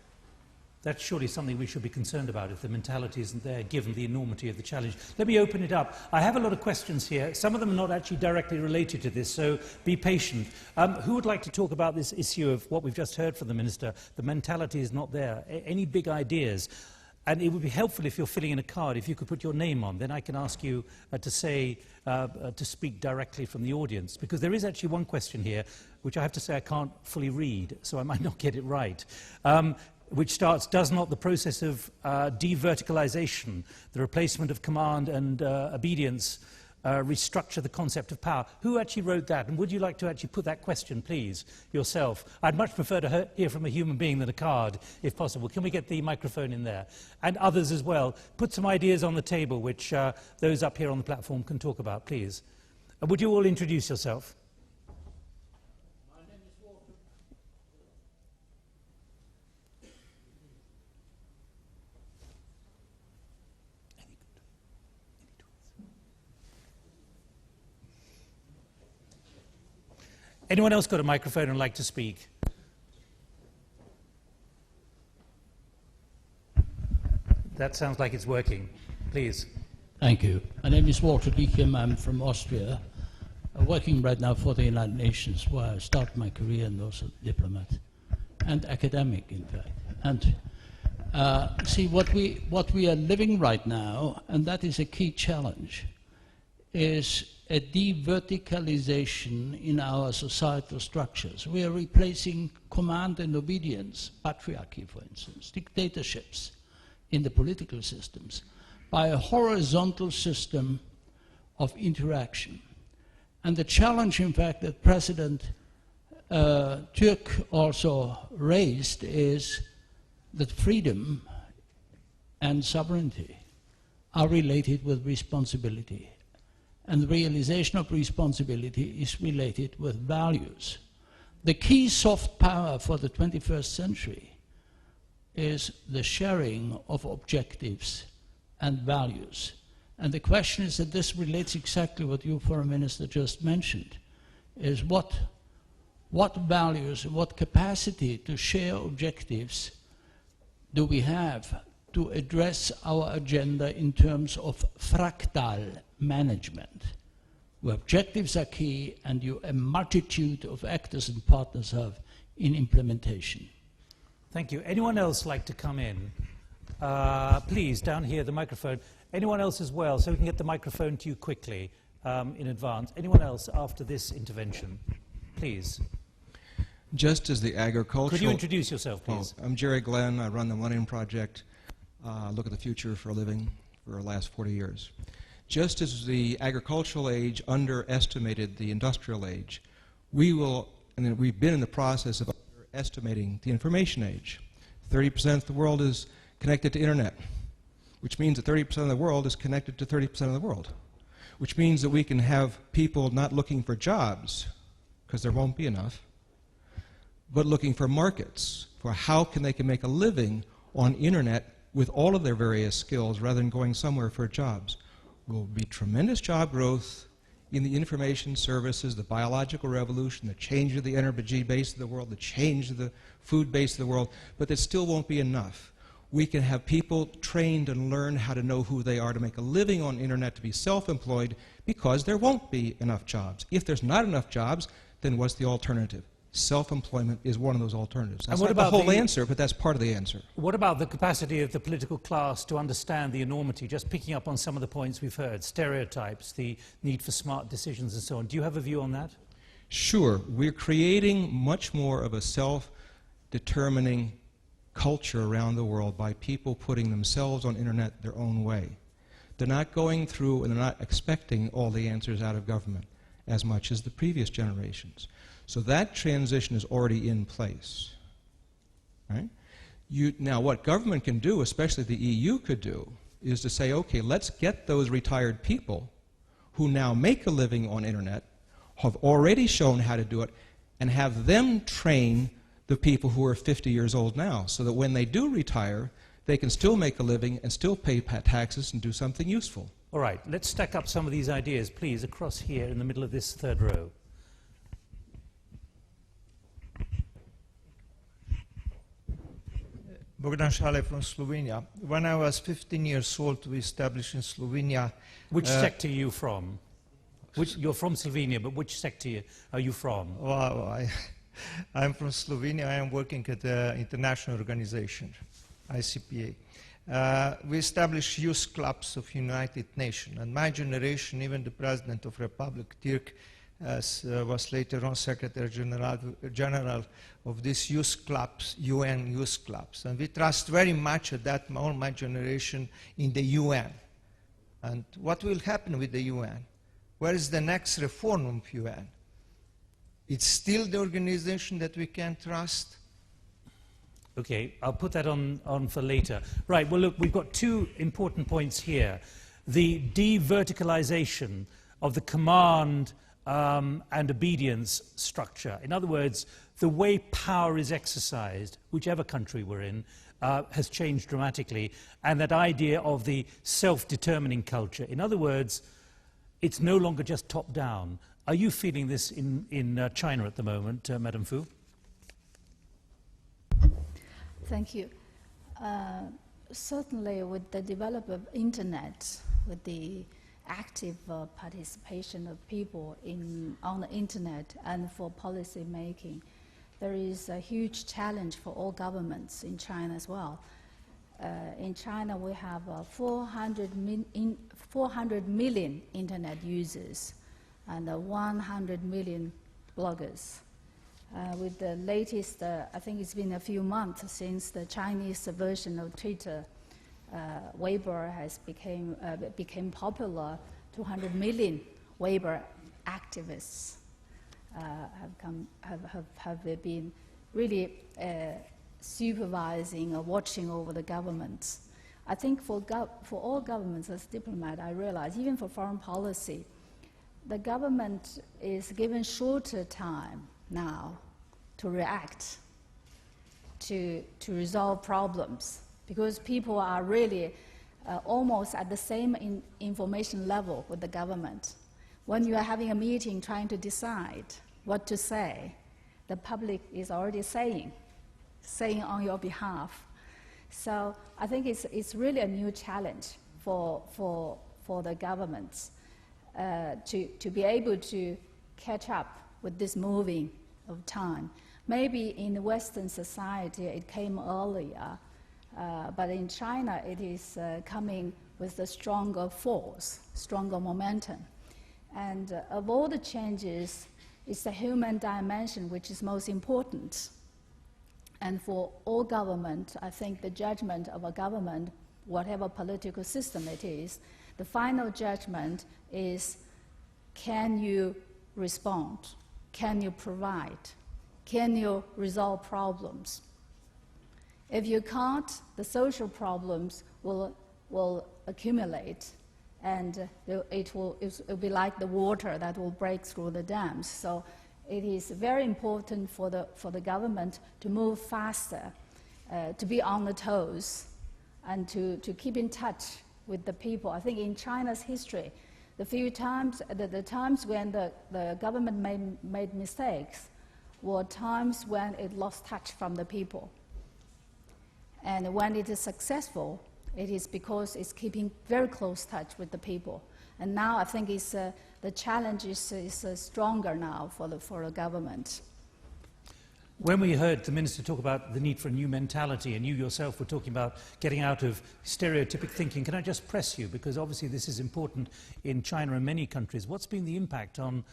That's surely something we should be concerned about if the mentality isn't there, given the enormity of the challenge. Let me open it up. I have a lot of questions here. Some of them are not actually directly related to this, so be patient. Who would like to talk about this issue of what we've just heard from the Minister? The mentality is not there. Any big ideas? And it would be helpful if you're filling in a card, if you could put your name on, then I can ask you to speak directly from the audience. Because there is actually one question here, which I have to say I can't fully read, so I might not get it right, which starts, does not the process of de-verticalization, the replacement of command and obedience, restructure the concept of power? Who actually wrote that? And would you like to actually put that question, please, yourself? I'd much prefer to hear from a human being than a card, if possible. Can we get the microphone in there? And others as well. Put some ideas on the table, which those up here on the platform can talk about, please. Would you all introduce yourself? My name is Walter. Anyone else got a microphone and like to speak? That sounds like it's working. Please. Thank you. My name is Walter Dichem. I'm from Austria. I'm working right now for the United Nations, where I started my career and also diplomat and academic, in fact. And see, what we are living right now, and that is a key challenge, is a de-verticalization in our societal structures. We are replacing command and obedience, patriarchy, for instance, dictatorships in the political systems, by a horizontal system of interaction. And the challenge, in fact, that President Türk also raised is that freedom and sovereignty are related with responsibility. And the realization of responsibility is related with values. The key soft power for the 21st century is the sharing of objectives and values. And the question is that this relates exactly what you, Foreign Minister, just mentioned, is what values, what capacity to share objectives do we have to address our agenda in terms of fractal management, where objectives are key and a multitude of actors and partners have in implementation. Thank you. Anyone else like to come in? Please, down here, the microphone. Anyone else as well, so we can get the microphone to you quickly in advance. Anyone else after this intervention? Please. Just as the agricultural... Could you introduce yourself, please? Oh, I'm Jerry Glenn. I run the Millennium Project, look at the future for a living for the last 40 years. Just as the agricultural age underestimated the industrial age, we've been in the process of underestimating the information age. 30% of the world is connected to internet, which means that 30% of the world is connected to 30% of the world, which means that we can have people not looking for jobs, because there won't be enough, but looking for markets, for how they can make a living on internet with all of their various skills rather than going somewhere for jobs. Will be tremendous job growth in the information services, the biological revolution, the change of the energy base of the world, the change of the food base of the world, but it still won't be enough. We can have people trained and learn how to know who they are to make a living on internet, to be self-employed, because there won't be enough jobs. If there's not enough jobs, then what's the alternative? Self-employment is one of those alternatives. That's not the whole answer, but that's part of the answer. What about the capacity of the political class to understand the enormity, just picking up on some of the points we've heard, stereotypes, the need for smart decisions and so on? Do you have a view on that? Sure. We're creating much more of a self-determining culture around the world by people putting themselves on internet their own way. They're not going through and they're not expecting all the answers out of government as much as the previous generations. So that transition is already in place. Right? Now, what government can do, especially the EU could do, is to say, okay, let's get those retired people who now make a living on internet, have already shown how to do it, and have them train the people who are 50 years old now, so that when they do retire, they can still make a living and still pay taxes and do something useful. All right, let's stack up some of these ideas, please, across here in the middle of this third row. Bogdan Šale from Slovenia. When I was 15 years old, we established in Slovenia... Which sector are you from? You're from Slovenia, but which sector are you from? Well, I'm from Slovenia. I am working at an international organization, ICPA. We established youth clubs of United Nations. And my generation, even the President of Republic, Türk, was later on Secretary General of these youth clubs, UN youth clubs. And we trust very much at that moment, my generation, in the UN. And what will happen with the UN? Where is the next reform of UN? It's still the organization that we can trust. Okay, I'll put that on for later. Right, well, look, we've got two important points here. The de-verticalization of the command and obedience structure. In other words, the way power is exercised, whichever country we're in, has changed dramatically. And that idea of the self-determining culture. In other words, it's no longer just top-down. Are you feeling this in China at the moment, Madam Fu? Thank you. Certainly with the development of internet, with the active participation of people on the internet and for policy making, there is a huge challenge for all governments in China as well. In China, we have 400 million internet users and 100 million bloggers. With the latest, I think it's been a few months since the Chinese version of Twitter Weibo has became popular. 200 million Weibo activists have been really supervising or watching over the governments. I think for all governments as diplomat, I realize even for foreign policy, the government is given shorter time now to react, to resolve problems, because people are really almost at the same information level with the government. When you are having a meeting trying to decide what to say, the public is already saying on your behalf. So I think it's really a new challenge for the governments to be able to catch up with this moving of time. Maybe in the Western society it came earlier, but in China it is coming with a stronger force, stronger momentum. And of all the changes, it's the human dimension which is most important. And for all government, I think the judgment of a government, whatever political system it is, the final judgment is, can you respond? Can you provide? Can you resolve problems? If you can't, the social problems will accumulate, and it will be like the water that will break through the dams. So it is very important for the government to move faster, to be on the toes, and to keep in touch with the people. I think in China's history, the times when the government made mistakes were times when it lost touch from the people. And when it is successful, it is because it's keeping very close touch with the people. And now I think the challenge is stronger now for the government. When we heard the Minister talk about the need for a new mentality, and you yourself were talking about getting out of stereotypic thinking, can I just press you, because obviously this is important in China and many countries. What's been the impact on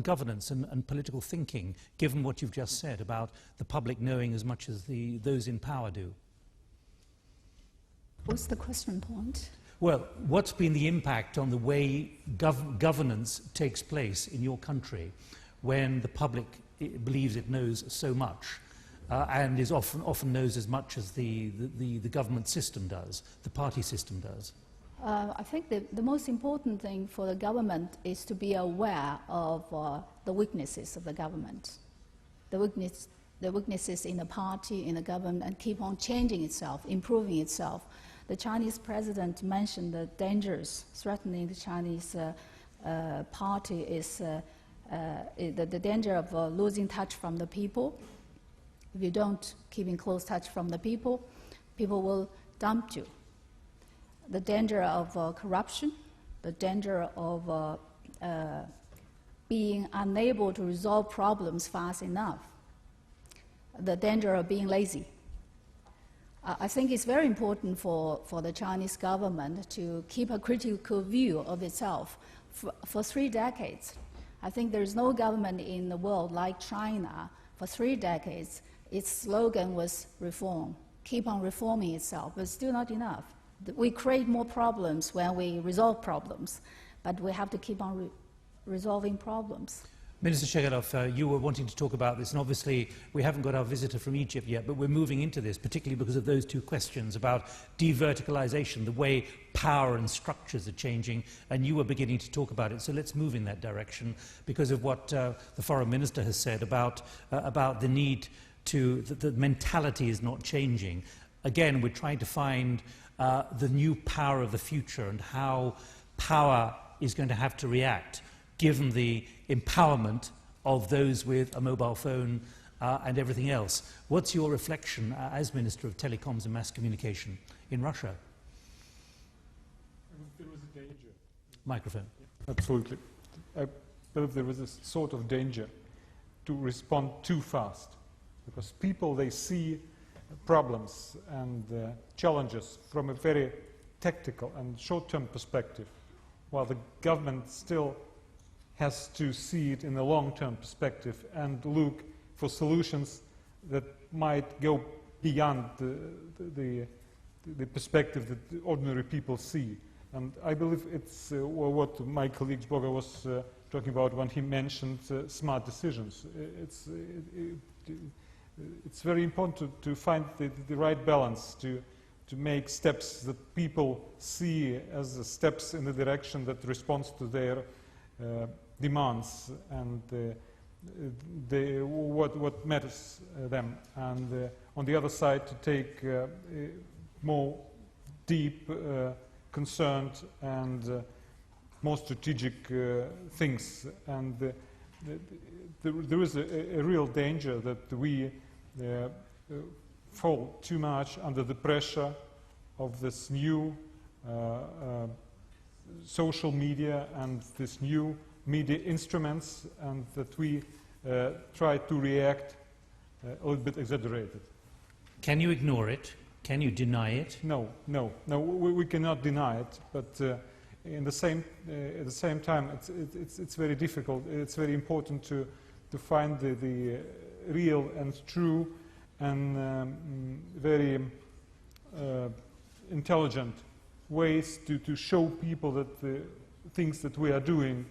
governance and political thinking, given what you've just said about the public knowing as much as those in power do? What's the question point? Well, what's been the impact on the way governance takes place in your country when the public believes it knows so much and is often knows as much as the government system does, the party system does? I think the most important thing for the government is to be aware of the weaknesses of the government, the weaknesses in the party, in the government, and keep on changing itself, improving itself. The Chinese president mentioned the dangers threatening the Chinese party is the danger of losing touch from the people. If you don't keep in close touch from the people, people will dump you. The danger of corruption, the danger of being unable to resolve problems fast enough, the danger of being lazy. I think it's very important for the Chinese government to keep a critical view of itself. For 3 decades, I think there is no government in the world like China. For 3 decades, its slogan was reform, keep on reforming itself, but still not enough. We create more problems when we resolve problems, but we have to keep on resolving problems. Minister Shegelov, you were wanting to talk about this, and obviously we haven't got our visitor from Egypt yet, but we're moving into this, particularly because of those 2 questions about de-verticalization, the way power and structures are changing, and you were beginning to talk about it. So let's move in that direction because of what the Foreign Minister has said about the need to, the mentality is not changing. Again, we're trying to find the new power of the future and how power is going to have to react given the empowerment of those with a mobile phone and everything else. What's your reflection as Minister of Telecoms and Mass Communication in Russia? There was a danger. Microphone. Absolutely. I believe there was a sort of danger to respond too fast, because people, they see problems and challenges from a very tactical and short-term perspective, while the government still has to see it in a long-term perspective and look for solutions that might go beyond the the perspective that the ordinary people see. And I believe it's what my colleague Boga was talking about when he mentioned smart decisions. It's very important to find the right balance, to make steps that people see as steps in the direction that responds to their demands and what matters them. And on the other side, to take more deep, concerned and more strategic things. And there is a real danger that we fall too much under the pressure of this new social media and this new media instruments, and that we try to react a little bit exaggerated. Can you ignore it? Can you deny it? No, we cannot deny it, but at the same time, it's very difficult. It's very important to find the real and true and very intelligent ways to show people that the things that we are doing,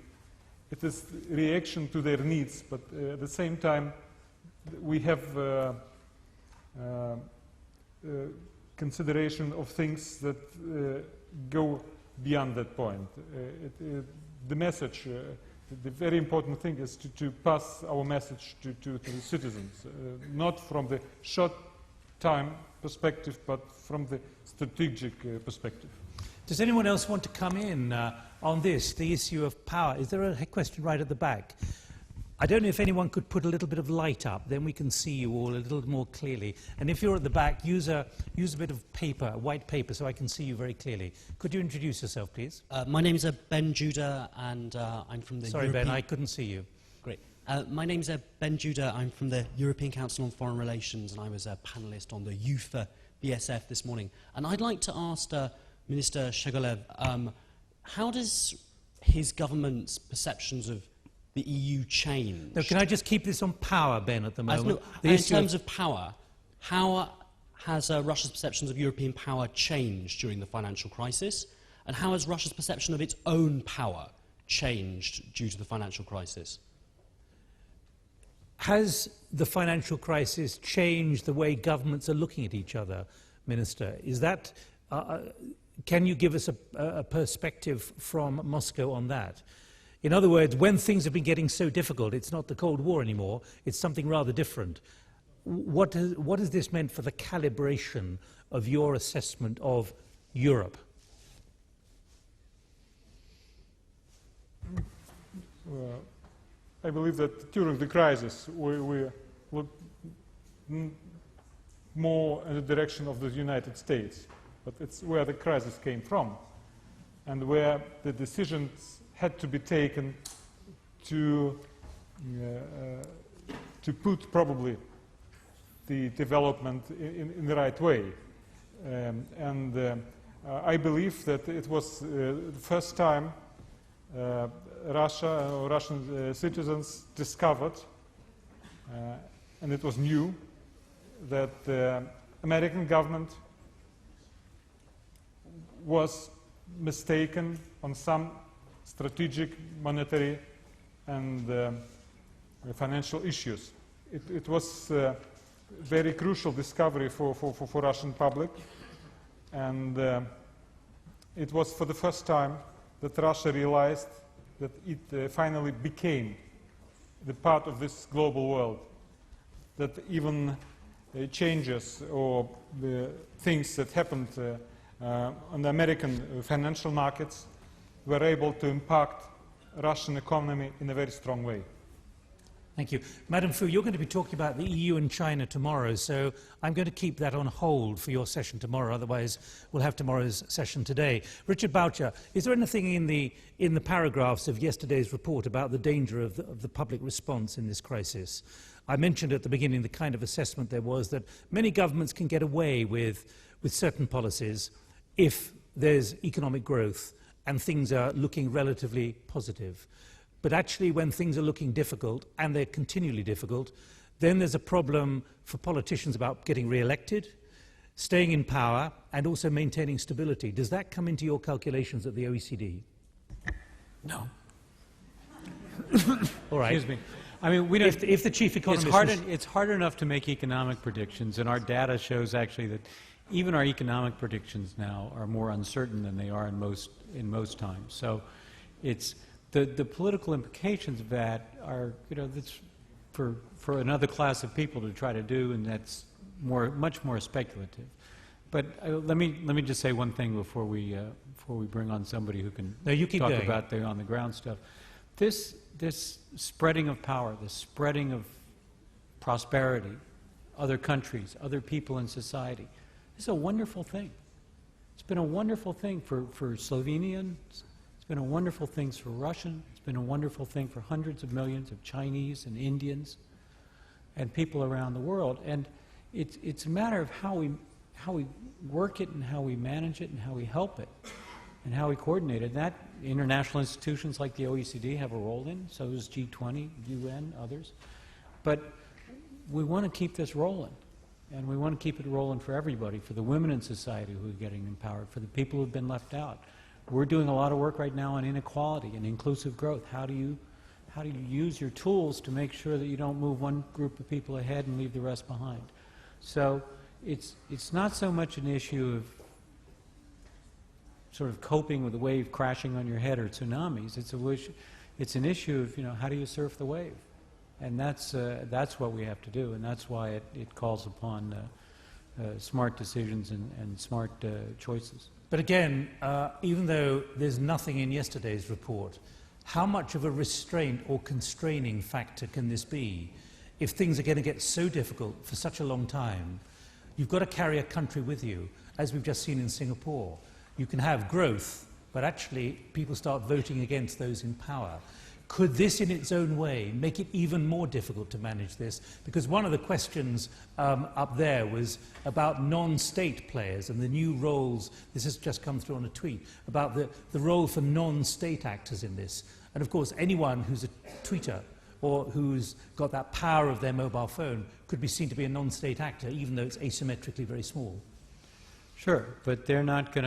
it is reaction to their needs, but at the same time we have consideration of things that go beyond that point. The message, the very important thing is to pass our message to the citizens, not from the short time perspective, but from the strategic perspective. Does anyone else want to come in on this, the issue of power? Is there a question right at the back? I don't know if anyone could put a little bit of light up, then we can see you all a little more clearly. And if you're at the back, use a bit of paper, white paper, so I can see you very clearly. Could you introduce yourself, please? My name is Ben Judah, and I'm from the Sorry, European... Ben, I couldn't see you. Great. My name is Ben Judah. I'm from the European Council on Foreign Relations, and I was a panellist on the UFA BSF this morning. And I'd like to ask Minister Shegolev, how does his government's perceptions of the EU change? No, can I just keep this on power, Ben, at the moment? In terms of power, how has Russia's perceptions of European power changed during the financial crisis? And how has Russia's perception of its own power changed due to the financial crisis? Has the financial crisis changed the way governments are looking at each other, Minister? Is that... can you give us a perspective from Moscow on that? In other words, when things have been getting so difficult, it's not the Cold War anymore, it's something rather different. What has this meant for the calibration of your assessment of Europe? I believe that during the crisis we looked more in the direction of the United States. But it's where the crisis came from, and where the decisions had to be taken to put probably the development in the right way. I believe that it was the first time Russia or Russian citizens discovered, and it was new, that the American government was mistaken on some strategic, monetary and financial issues. It was a very crucial discovery for Russian public, and it was for the first time that Russia realized that it finally became the part of this global world, that even changes or the things that happened on the American financial markets were able to impact Russian economy in a very strong way. Thank you. Madam Fu, you're going to be talking about the EU and China tomorrow, so I'm going to keep that on hold for your session tomorrow, otherwise we'll have tomorrow's session today. Richard Boucher, is there anything in the paragraphs of yesterday's report about the danger of the public response in this crisis? I mentioned at the beginning the kind of assessment there was that many governments can get away with certain policies if there's economic growth and things are looking relatively positive. But actually, when things are looking difficult, and they're continually difficult, then there's a problem for politicians about getting re-elected. staying in power, and also maintaining stability. Does that come into your calculations at the OECD? No. All right. Excuse me. I mean, we don't, if the chief economist... It's hard enough to make economic predictions, and our data shows actually that even our economic predictions now are more uncertain than they are in most times. So it's the political implications of that are, you know, that's for another class of people to try to do, and that's much more speculative. But let me just say one thing before we bring on somebody who can talk about the on the ground stuff. This spreading of power, this spreading of prosperity, other countries, other people in society, this is a wonderful thing. It's been a wonderful thing for Slovenians. It's been a wonderful thing for Russians. It's been a wonderful thing for hundreds of millions of Chinese and Indians and people around the world. And it's a matter of how we work it and how we manage it and how we help it and how we coordinate it. That international institutions like the OECD have a role in, so does G20, UN, others. But we want to keep this rolling, and we want to keep it rolling for everybody, for the women in society who are getting empowered, for the people who have been left out. We're doing a lot of work right now on inequality and inclusive growth. How do you use your tools to make sure that you don't move one group of people ahead and leave the rest behind? So it's not so much an issue of sort of coping with a wave crashing on your head or tsunamis. It's an issue of, you know, how do you surf the wave? And that's what we have to do, and that's why it calls upon smart decisions and smart choices. But again, even though there's nothing in yesterday's report, how much of a restraint or constraining factor can this be? If things are going to get so difficult for such a long time, you've got to carry a country with you, as we've just seen in Singapore. You can have growth, but actually people start voting against those in power. Could this in its own way make it even more difficult to manage this? Because one of the questions up there was about non-state players and the new roles. This has just come through on a tweet about the role for non-state actors in this. And of course, anyone who's a tweeter or who's got that power of their mobile phone could be seen to be a non-state actor, even though it's asymmetrically very small. Sure, but they're not going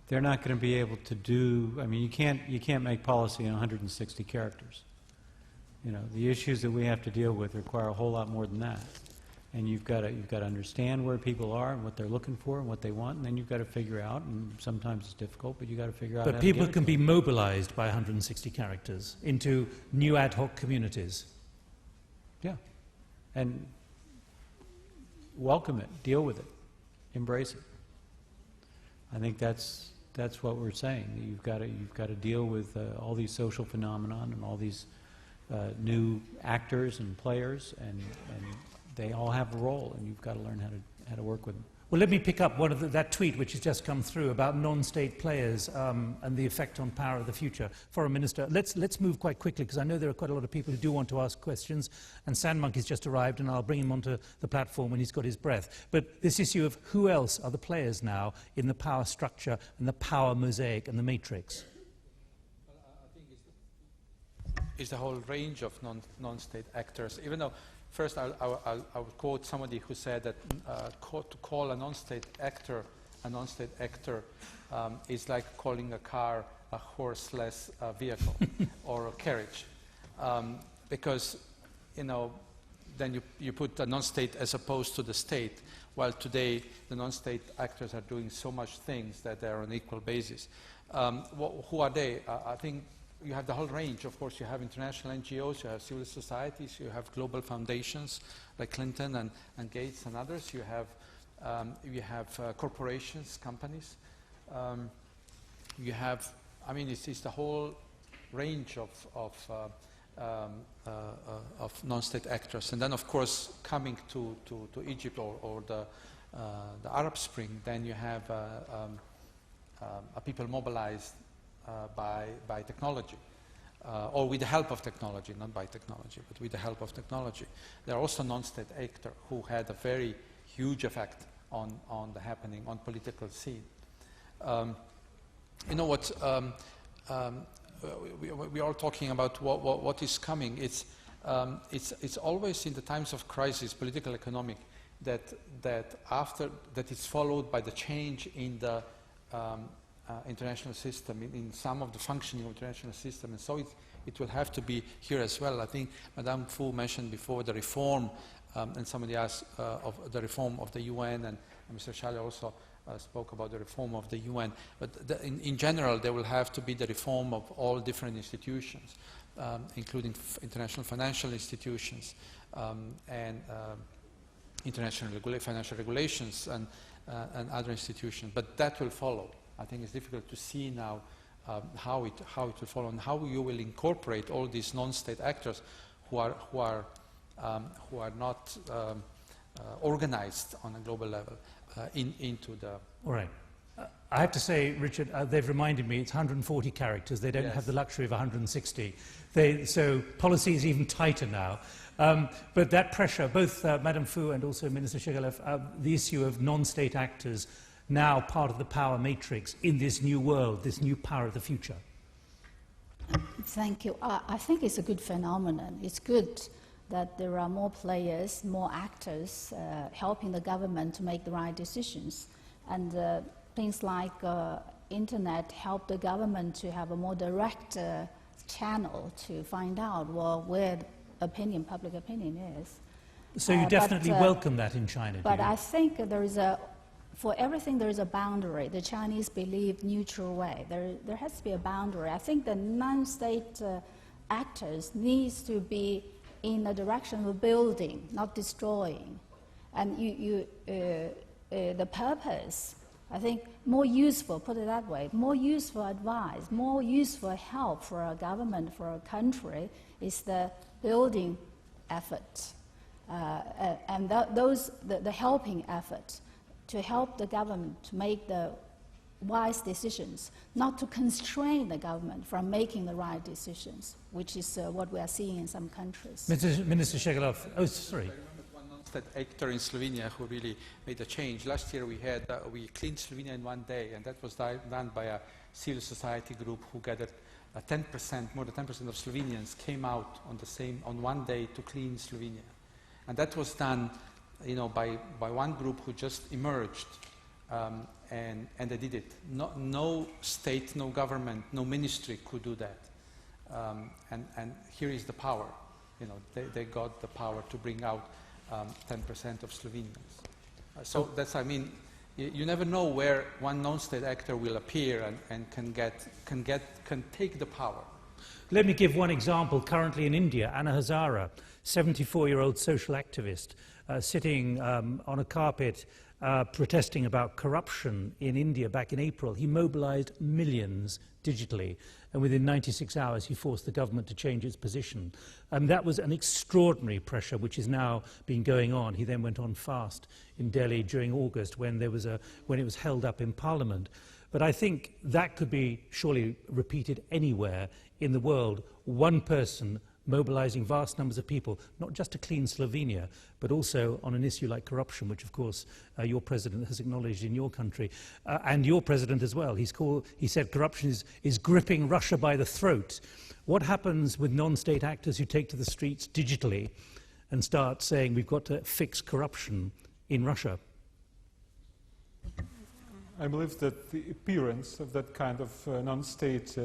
to be able to do. I mean, you can't make policy in 160 characters. You know, the issues that we have to deal with require a whole lot more than that. And you've got to understand where people are and what they're looking for and what they want, and then you've got to figure out. And sometimes it's difficult, but you've got to figure out. But people can be mobilized by 160 characters into new ad hoc communities. Yeah, and welcome it, deal with it. Embrace it. I think that's what we're saying. You've got to deal with all these social phenomenon and all these new actors and players, and they all have a role, and you've got to learn how to work with them. Well, let me pick up one of that tweet which has just come through about non-state players and the effect on power of the future. Foreign Minister, let's move quite quickly, because I know there are quite a lot of people who do want to ask questions, and Sandmonkey's just arrived, and I'll bring him onto the platform when he's got his breath. But this issue of who else are the players now in the power structure and the power mosaic and the matrix? Well, I think it's the whole range of non-state actors, even though first, I would quote somebody who said that to call a non-state actor is like calling a car a horseless vehicle or a carriage, because, you know, then you put a non-state as opposed to the state, while today the non-state actors are doing so much things that they're on equal basis. Who are they? I think you have the whole range. Of course, you have international NGOs, you have civil societies, you have global foundations like Clinton and Gates and others. You have corporations, companies. You have, I mean, it's the whole range of non-state actors. And then, of course, coming to Egypt or the Arab Spring, then you have people mobilized by technology, or with the help of technology, not by technology, but with the help of technology. There are also non-state actors who had a very huge effect on the happening on political scene. You know what? We are talking about what is coming. It's always in the times of crisis, political, economic. that is followed by the change in the international system, in some of the functioning of the international system, and so it will have to be here as well. I think Madame Fu mentioned before the reform, and somebody asked of the reform of the UN, and Mr. Schaller also spoke about the reform of the UN. But in general, there will have to be the reform of all different institutions, including international financial institutions and international financial regulations and other institutions. But that will follow. I think it's difficult to see now how it will follow and how you will incorporate all these non-state actors who are not organized on a global level into the. All right. I have to say, Richard, they've reminded me it's 140 characters. They don't have the luxury of 160. So policy is even tighter now. But that pressure, both Madame Fu and also Minister Shigalev, the issue of non-state actors now part of the power matrix in this new world, this new power of the future. Thank you. I think it's a good phenomenon. It's good that there are more players, more actors helping the government to make the right decisions. And things like internet help the government to have a more direct channel to find out, well, where public opinion is. So you definitely welcome that in China, But I think there is for everything there is a boundary. The Chinese believe neutral way. There has to be a boundary. I think the non-state actors needs to be in the direction of building, not destroying. And the purpose, I think, more useful, put it that way, more useful advice, more useful help for a government, for a country, is the building effort. And the helping effort to help the government to make the wise decisions, not to constrain the government from making the right decisions, which is what we are seeing in some countries. Minister Shigalev, oh, sorry. That actor in Slovenia who really made a change. Last year we cleaned Slovenia in one day, and that was done by a civil society group who gathered 10%, more than 10% of Slovenians came out on one day to clean Slovenia. And that was done, by one group who just emerged, and they did it. No state, no government, no ministry could do that. And here is the power. They got the power to bring out 10% of Slovenians. So that's, you never know where one non-state actor will appear and can take the power. Let me give one example. Currently in India, Anna Hazara, 74-year-old social activist, sitting on a carpet protesting about corruption in India back in April. He mobilized millions digitally, and within 96 hours he forced the government to change its position. That was an extraordinary pressure which is now been going on. He then went on fast in Delhi during August when it was held up in Parliament. But I think that could be surely repeated anywhere in the world. One person mobilizing vast numbers of people, not just to clean Slovenia, but also on an issue like corruption, which of course your president has acknowledged in your country, and your president as well. He said corruption is gripping Russia by the throat. What happens with non-state actors who take to the streets digitally and start saying we've got to fix corruption in Russia? I believe that the appearance of that kind of non-state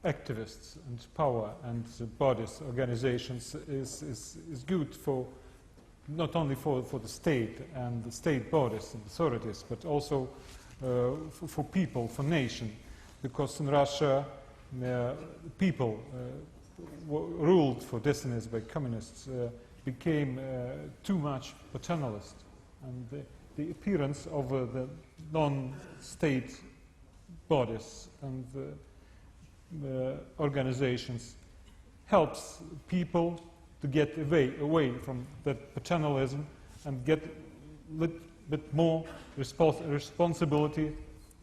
activists and power and bodies, organizations is good for not only for the state and the state bodies and authorities, but also for people, for nation, because in Russia people ruled for decades by communists became too much paternalist, and the appearance of the non-state bodies and organizations helps people to get away from that paternalism and get a little bit more responsibility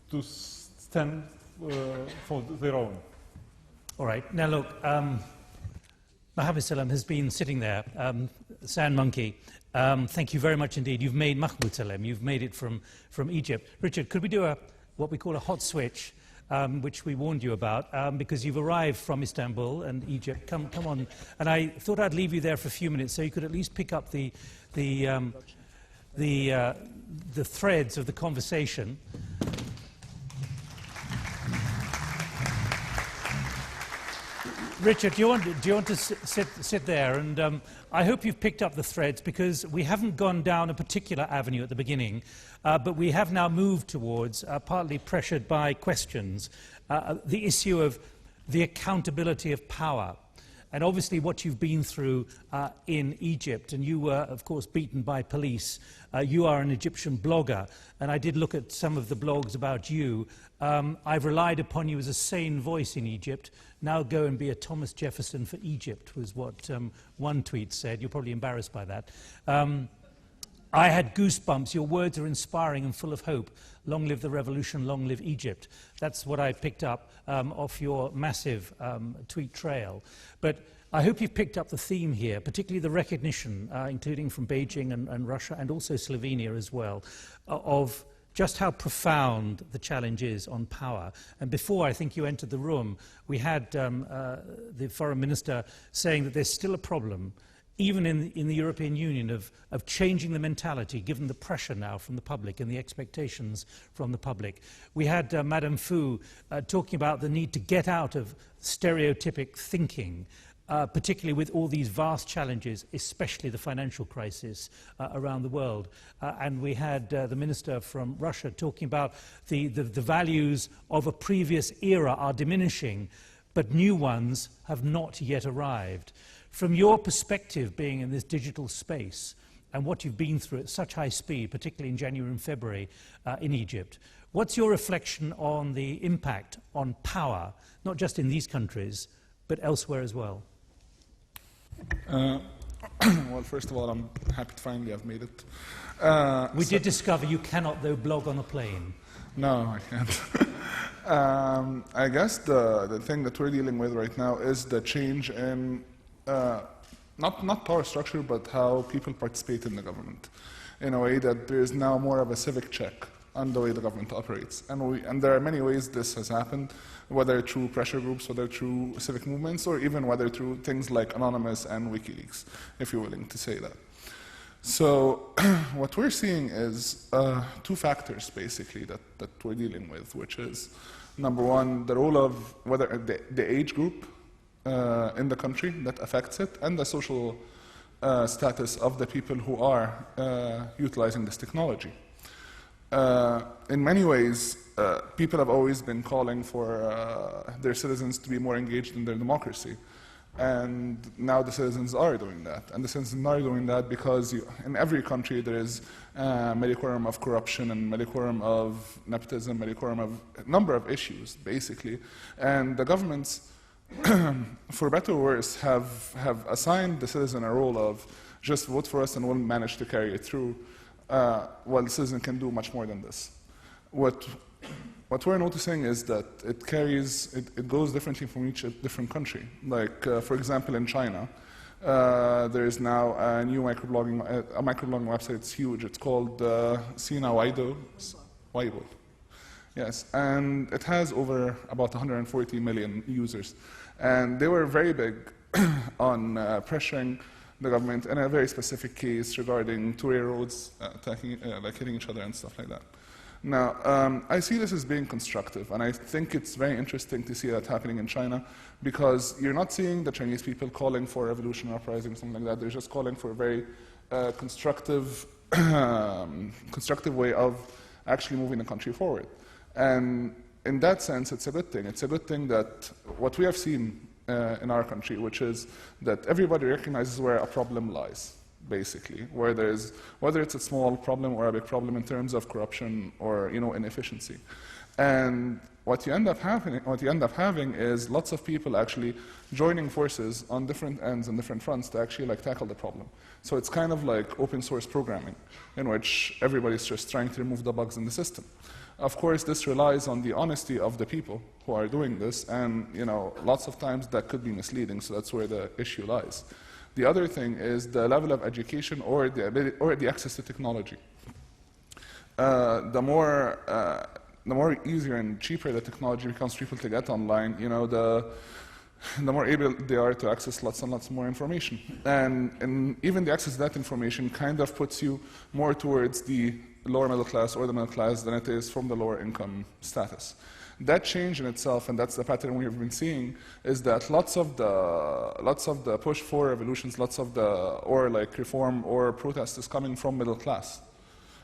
to stand for their own. All right. Now look, Mohammed Salam has been sitting there, Sand Monkey. Thank you very much indeed. You've made Mahmoud Salem. You've made it from Egypt. Richard, could we do what we call a hot switch? Which we warned you about, because you've arrived from Istanbul and Egypt. Come on. And I thought I'd leave you there for a few minutes so you could at least pick up the the threads of the conversation. Richard, do you want to sit there? And I hope you've picked up the threads, because we haven't gone down a particular avenue at the beginning, but we have now moved towards, partly pressured by questions, the issue of the accountability of power. And obviously what you've been through in Egypt, and you were, of course, beaten by police. You are an Egyptian blogger, and I did look at some of the blogs about you. I've relied upon you as a sane voice in Egypt. Now go and be a Thomas Jefferson for Egypt, was what one tweet said. You're probably embarrassed by that. I had goosebumps. Your words are inspiring and full of hope. Long live the revolution, long live Egypt. That's what I picked up off your massive tweet trail. But I hope you've picked up the theme here, particularly the recognition, including from Beijing and Russia, and also Slovenia as well, of just how profound the challenge is on power. And before I think you entered the room, we had the foreign minister saying that there's still a problem, even in the European Union, of changing the mentality, given the pressure now from the public and the expectations from the public. We had Madame Fu talking about the need to get out of stereotypic thinking, particularly with all these vast challenges, especially the financial crisis around the world. And we had the minister from Russia talking about the values of a previous era are diminishing, but new ones have not yet arrived. From your perspective, being in this digital space and what you've been through at such high speed, particularly in January and February in Egypt, what's your reflection on the impact on power, not just in these countries, but elsewhere as well? Well, first of all, I'm happy to finally have made it. We did discover you cannot, though, blog on a plane. No, I can't. I guess the thing that we're dealing with right now is the change in not power structure, but how people participate in the government, in a way that there is now more of a civic check on the way the government operates. And there are many ways this has happened, whether through pressure groups, whether through civic movements, or even whether through things like Anonymous and WikiLeaks, if you're willing to say that. So what we're seeing is two factors, basically, that we're dealing with, which is, number one, the role of whether the age group in the country that affects it, and the social status of the people who are utilizing this technology. In many ways, people have always been calling for their citizens to be more engaged in their democracy. And now the citizens are doing that. And the citizens are doing that because in every country there is medicorum of corruption and medicorum of nepotism, medicorum of a number of issues, basically. And the governments, for better or worse, have assigned the citizen a role of just vote for us and we'll manage to carry it through, while the citizen can do much more than this. What we're noticing is that it goes differently from each different country. Like, for example, in China, there is now a new microblogging website. It's huge. It's called Sina Weibo. Yes, and it has over about 140 million users. And they were very big on pressuring the government in a very specific case regarding two-way roads like hitting each other and stuff like that. Now, I see this as being constructive, and I think it's very interesting to see that happening in China, because you're not seeing the Chinese people calling for revolution or uprising, something like that. They're just calling for a very constructive way of actually moving the country forward. And in that sense, it's a good thing. It's a good thing that what we have seen in our country, which is that everybody recognizes where a problem lies, basically, whether it's a small problem or a big problem in terms of corruption or inefficiency. And what you end up having is lots of people actually joining forces on different ends and different fronts to actually tackle the problem. So it's kind of like open source programming, in which everybody's just trying to remove the bugs in the system. Of course, this relies on the honesty of the people who are doing this, and lots of times that could be misleading, so that's where the issue lies. The other thing is the level of education or the ability or the access to technology. The more easier and cheaper the technology becomes for people to get online, the more able they are to access lots and lots more information. And even the access to that information kind of puts you more towards the lower middle class or the middle class than it is from the lower income status. That change in itself, and that's the pattern we have been seeing, is that lots of the push for revolutions, or like reform or protest is coming from middle class.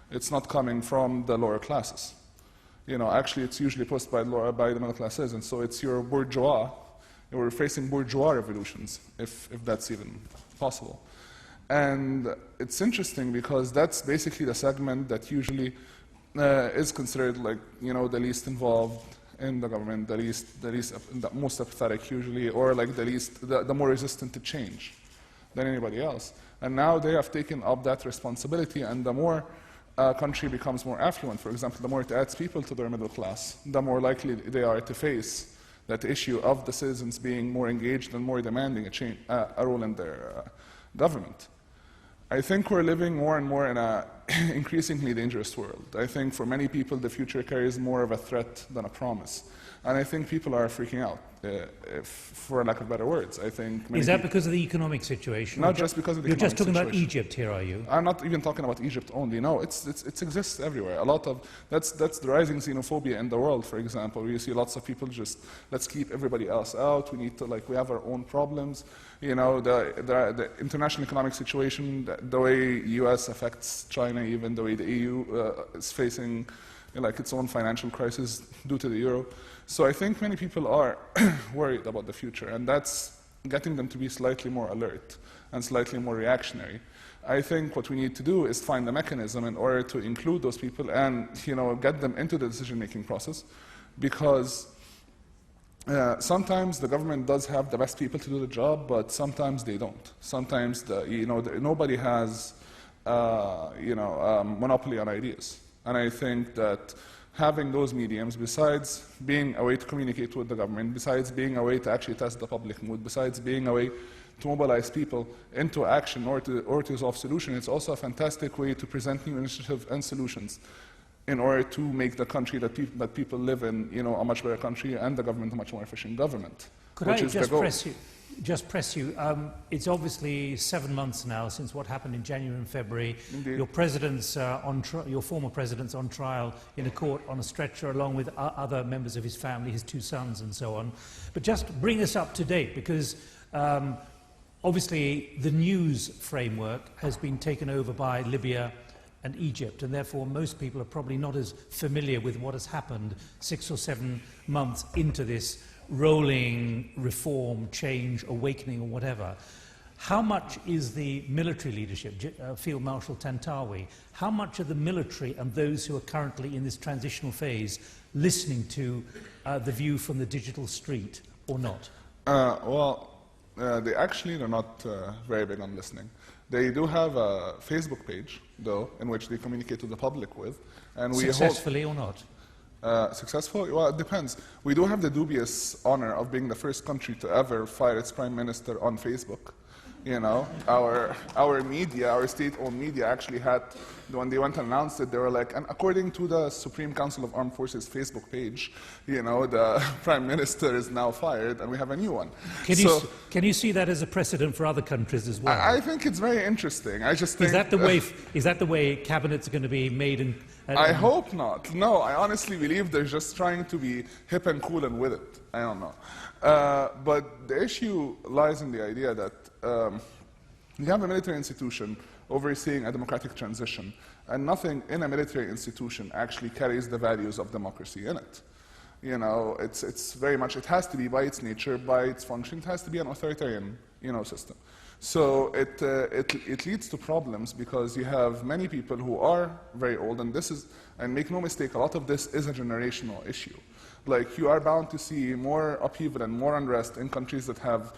It's not coming from the lower classes. You know, actually, it's usually pushed by the middle classes, and so it's your bourgeois. We're facing bourgeois revolutions, if that's even possible. And it's interesting because that's basically the segment that usually is considered like, you know, the least involved in the government, the most apathetic usually, or like the more resistant to change than anybody else. And now they have taken up that responsibility, and the more a country becomes more affluent, for example, the more it adds people to their middle class, the more likely they are to face that issue of the citizens being more engaged and more demanding a role in their government. I think we're living more and more in an increasingly dangerous world. I think for many people the future carries more of a threat than a promise. And I think people are freaking out, for lack of better words. I think is that because of the economic situation? Not just because of the economic situation. You're just talking about Egypt here, are you? I'm not even talking about Egypt only. No, it exists everywhere. That's the rising xenophobia in the world, for example, where you see lots of people just, let's keep everybody else out. We need to, like, we have our own problems. You know, the international economic situation, the way US affects China, even the way the EU is facing like its own financial crisis due to the euro. So I think many people are worried about the future, and that's getting them to be slightly more alert and slightly more reactionary. I think what we need to do is find a mechanism in order to include those people and, you know, get them into the decision-making process, because sometimes the government does have the best people to do the job, but sometimes they don't. Sometimes nobody has monopoly on ideas. And I think that having those mediums, besides being a way to communicate with the government, besides being a way to actually test the public mood, besides being a way to mobilize people into action or to resolve solutions, it's also a fantastic way to present new initiatives and solutions in order to make the country that people live in, you know, a much better country, and the government a much more efficient government. Could I just press you? It's obviously 7 months now since what happened in January and February. Indeed. Your former president's on trial in a court on a stretcher, along with other members of his family, his 2 sons and so on. But just bring us up to date, because obviously the news framework has been taken over by Libya and Egypt, and therefore most people are probably not as familiar with what has happened 6 or 7 months into this rolling reform, change, awakening, or whatever. How much is the military leadership, Field Marshal Tantawi, how much are the military and those who are currently in this transitional phase listening to the view from the digital street, or not? They're not very big on listening. They do have a Facebook page, though, in which they communicate to the public with. And successfully or not? Successful? Well, it depends. We do have the dubious honor of being the first country to ever fire its prime minister on Facebook. You know, our media, our state-owned media actually had, when they went and announced it, they were like, and according to the Supreme Council of Armed Forces Facebook page, you know, the prime minister is now fired and we have a new one. Can you see that as a precedent for other countries as well? I think it's very interesting. I just think... Is that the way cabinets are going to be made? I hope not. No, I honestly believe they're just trying to be hip and cool and with it. I don't know. But the issue lies in the idea that you have a military institution overseeing a democratic transition, and nothing in a military institution actually carries the values of democracy in it. You know, it's very much, it has to be by its nature, by its function, it has to be an authoritarian, you know, system. So it leads to problems because you have many people who are very old, and make no mistake, a lot of this is a generational issue. Like, you are bound to see more upheaval and more unrest in countries that have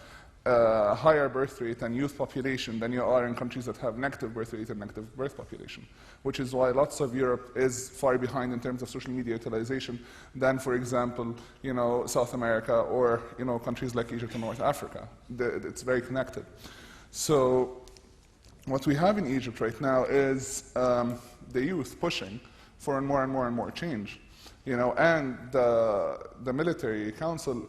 a higher birth rate and youth population than you are in countries that have negative birth rate and negative birth population, which is why lots of Europe is far behind in terms of social media utilization than, for example, you know, South America or, you know, countries like Egypt and North Africa. It's very connected. So what we have in Egypt right now is the youth pushing for more and more and more change. and the military council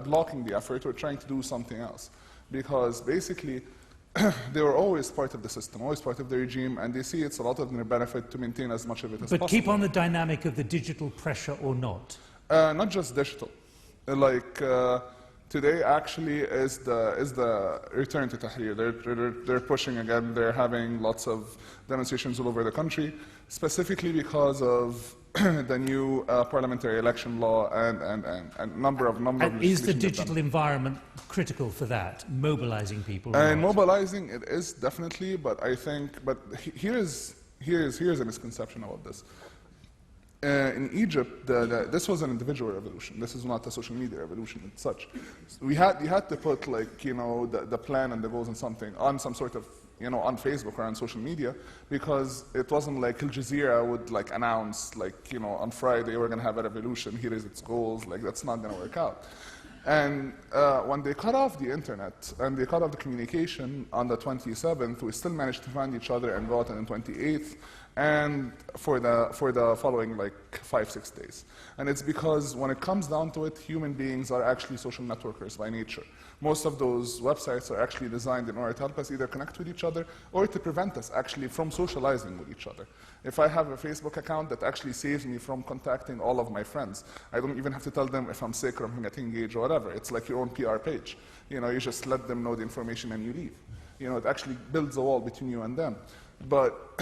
blocking the effort or trying to do something else. Because basically, they were always part of the system, always part of the regime, and they see it's a lot of their benefit to maintain as much of it as possible. But keep on the dynamic of the digital pressure or not? Not just digital. Today actually is the return to Tahrir. They're pushing again. They're having lots of demonstrations all over the country, specifically because of the new parliamentary election law and number of is the digital environment critical for that, mobilizing people? And mobilizing it is definitely, but I think, here's a misconception about this. In Egypt, this was an individual revolution. This is not a social media revolution and such. So you had to put the plan and the goals and something on some sort of on Facebook or on social media, because it wasn't like Al Jazeera would announce on Friday we're going to have a revolution. Here is its goals. That's not going to work out. And when they cut off the internet and they cut off the communication on the 27th, we still managed to find each other and go out on the 28th. And for the following 5-6 days. And it's because when it comes down to it, human beings are actually social networkers by nature. Most of those websites are actually designed in order to help us either connect with each other or to prevent us actually from socializing with each other. If I have a Facebook account that actually saves me from contacting all of my friends, I don't even have to tell them if I'm sick or I'm getting engaged or whatever. It's like your own PR page. You just let them know the information and you leave. It actually builds a wall between you and them. But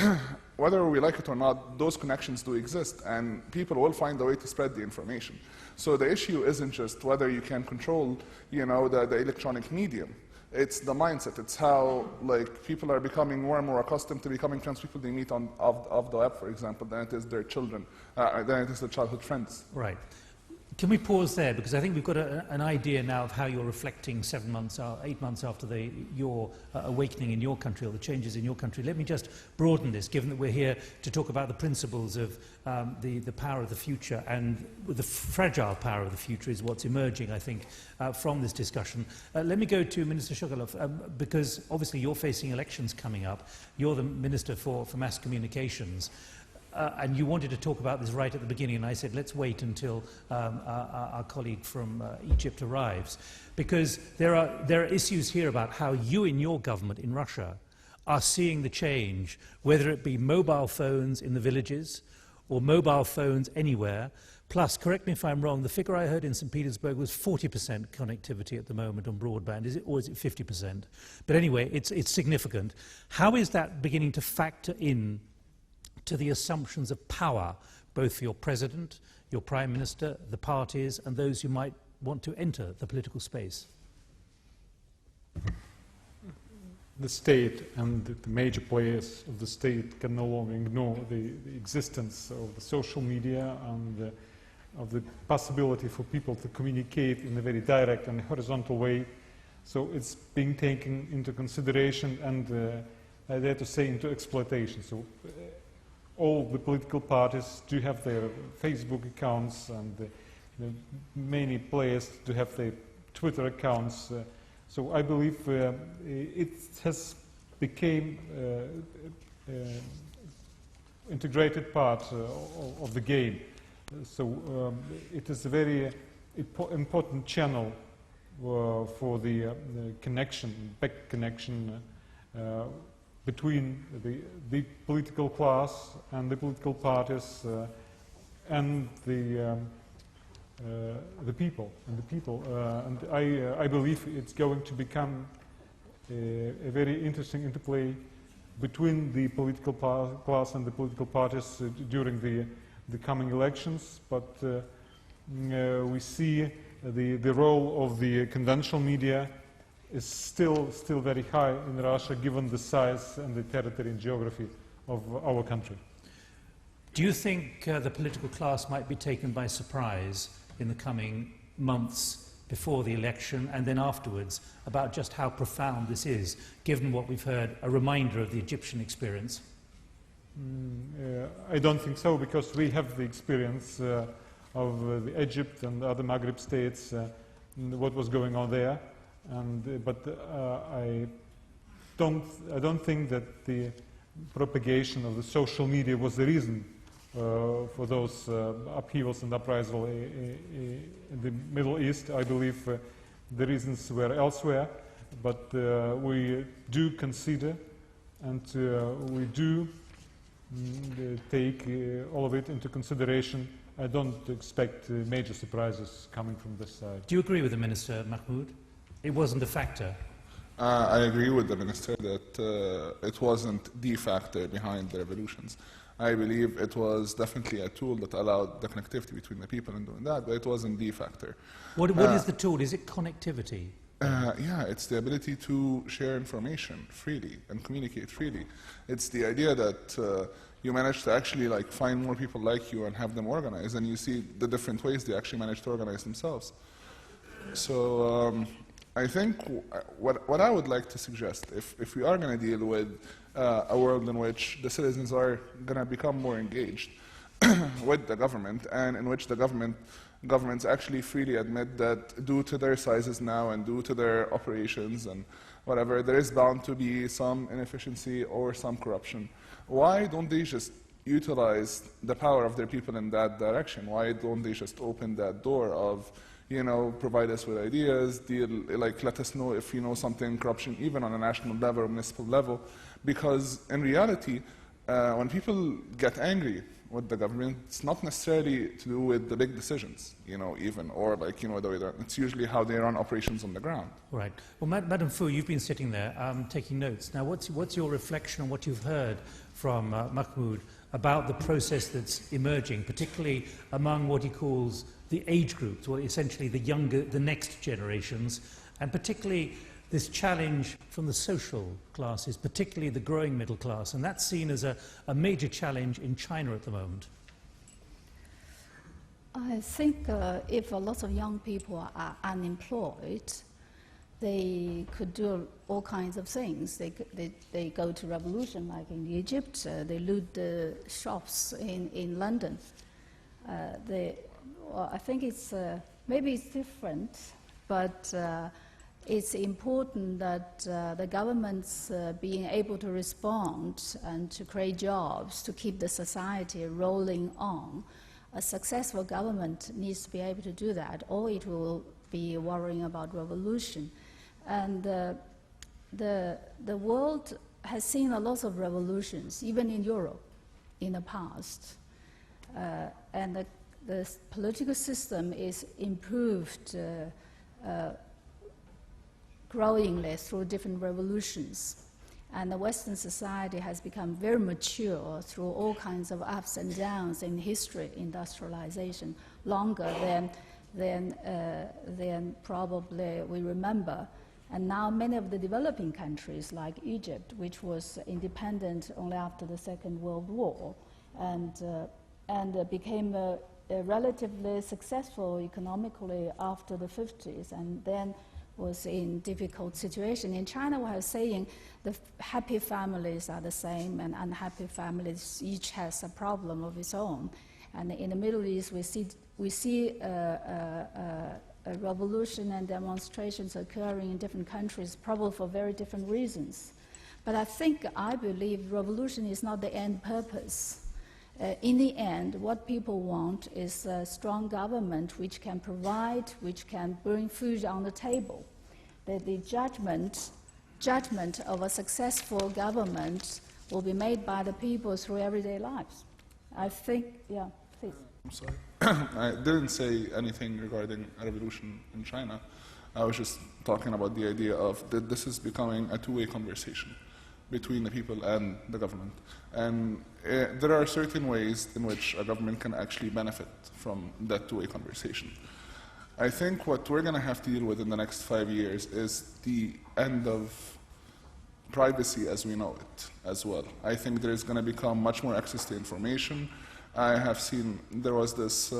whether we like it or not, those connections do exist, and people will find a way to spread the information. So the issue isn't just whether you can control, the electronic medium. It's the mindset. It's how people are becoming more and more accustomed to becoming trans people they meet on the web, for example, than it is their children, than it is their childhood friends. Right. Can we pause there? Because I think we've got an idea now of how you're reflecting 8 months after your awakening in your country, or the changes in your country. Let me just broaden this, given that we're here to talk about the principles of the power of the future, and the fragile power of the future is what's emerging, I think, from this discussion. Let me go to Minister Shogolov, because obviously you're facing elections coming up. You're the Minister for Mass Communications. And you wanted to talk about this right at the beginning, and I said, let's wait until our colleague from Egypt arrives. Because there are issues here about how you in your government in Russia are seeing the change, whether it be mobile phones in the villages or mobile phones anywhere. Plus, correct me if I'm wrong, the figure I heard in St. Petersburg was 40% connectivity at the moment on broadband, or is it 50%? But anyway, it's significant. How is that beginning to factor in to the assumptions of power, both for your president, your prime minister, the parties, and those who might want to enter the political space? The state and the major players of the state can no longer ignore the existence of the social media and of the possibility for people to communicate in a very direct and horizontal way. So it's being taken into consideration and, I dare to say, into exploitation. So all the political parties do have their Facebook accounts, and many players do have their Twitter accounts. So I believe it has become integrated part of the game. So it is a very important channel for the connection, back connection between the political class and the political parties and the people. And I believe it's going to become a very interesting interplay between the political class and the political parties during the coming elections. But we see the role of the conventional media is still very high in Russia, given the size and the territory and geography of our country. Do you think the political class might be taken by surprise in the coming months before the election and then afterwards about just how profound this is, given what we've heard, a reminder of the Egyptian experience? I don't think so, because we have the experience of Egypt and other Maghreb states, what was going on there. But I don't think that the propagation of the social media was the reason for those upheavals and uprisals in the Middle East. I believe the reasons were elsewhere, but we do consider and we do take all of it into consideration. I don't expect major surprises coming from this side. Do you agree with the Minister, Mahmoud? It wasn't a factor. I agree with the Minister that it wasn't the factor behind the revolutions. I believe it was definitely a tool that allowed the connectivity between the people in doing that, but it wasn't the factor. What is the tool? Is it connectivity? Yeah, it's the ability to share information freely and communicate freely. It's the idea that you manage to actually find more people like you and have them organize, and you see the different ways they actually manage to organize themselves. So I think what I would like to suggest, if we are going to deal with a world in which the citizens are going to become more engaged with the government, and in which the governments actually freely admit that due to their sizes now and due to their operations and whatever, there is bound to be some inefficiency or some corruption. Why don't they just utilize the power of their people in that direction? Why don't they just open that door of, provide us with ideas, let us know if you know something, corruption, even on a national level or municipal level? Because in reality, when people get angry with the government, it's not necessarily to do with the big decisions, or the way it's usually how they run operations on the ground. Right. Well, Madam Fu, you've been sitting there taking notes. Now, what's your reflection on what you've heard from Mahmoud about the process that's emerging, particularly among what he calls the age groups, or essentially the next generations, and particularly this challenge from the social classes, particularly the growing middle class, and that's seen as a major challenge in China at the moment? I think if a lot of young people are unemployed, they could do all kinds of things. They go to revolution, like in Egypt. They loot the shops in London. I think it's maybe it's different, but it's important that the governments being able to respond and to create jobs to keep the society rolling on. A successful government needs to be able to do that, or it will be worrying about revolution. And the world has seen a lot of revolutions, even in Europe, in the past. And the political system is improved growingly through different revolutions. And the Western society has become very mature through all kinds of ups and downs in history, industrialization, longer than probably we remember. And now many of the developing countries, like Egypt, which was independent only after the Second World War, and became relatively successful economically after the 50s, and then was in difficult situation. In China, we are saying the happy families are the same, and unhappy families each has a problem of its own. And in the Middle East, we see a revolution and demonstrations occurring in different countries, probably for very different reasons. But I believe revolution is not the end purpose. In the end, what people want is a strong government which can provide, which can bring food on the table. The judgment of a successful government will be made by the people through everyday lives. I think, yeah, please. I'm sorry. I didn't say anything regarding a revolution in China. I was just talking about the idea of that this is becoming a two-way conversation between the people and the government. And there are certain ways in which a government can actually benefit from that two-way conversation. I think what we're going to have to deal with in the next 5 years is the end of privacy as we know it as well. I think there's going to become much more access to information. I have seen, there was this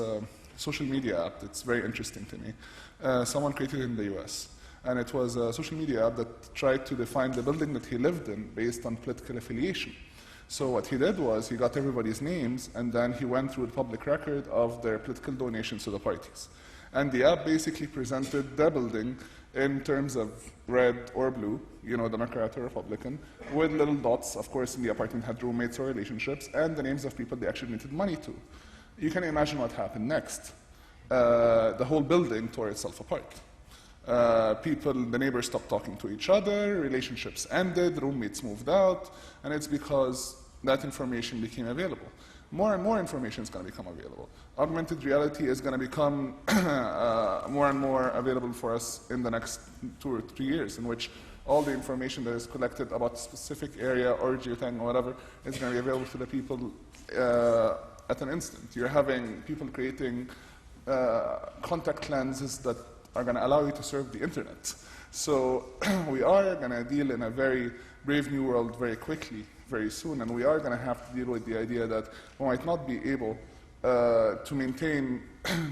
social media app that's very interesting to me. Someone created it in the US. And it was a social media app that tried to define the building that he lived in based on political affiliation. So what he did was he got everybody's names, and then he went through the public record of their political donations to the parties. And the app basically presented the building in terms of red or blue, you know, Democrat or Republican, with little dots, of course, in the apartment had roommates or relationships, and the names of people they actually needed money to. You can imagine what happened next. The whole building tore itself apart. The neighbors stopped talking to each other, relationships ended, roommates moved out, and it's because that information became available. More and more information is going to become available. Augmented reality is going to become more and more available for us in the next 2 or 3 years, in which all the information that is collected about a specific area or geotagging or whatever is going to be available to the people at an instant. You're having people creating contact lenses that are going to allow you to serve the internet. So we are going to deal in a very brave new world very quickly, very soon, and we are going to have to deal with the idea that we might not be able to maintain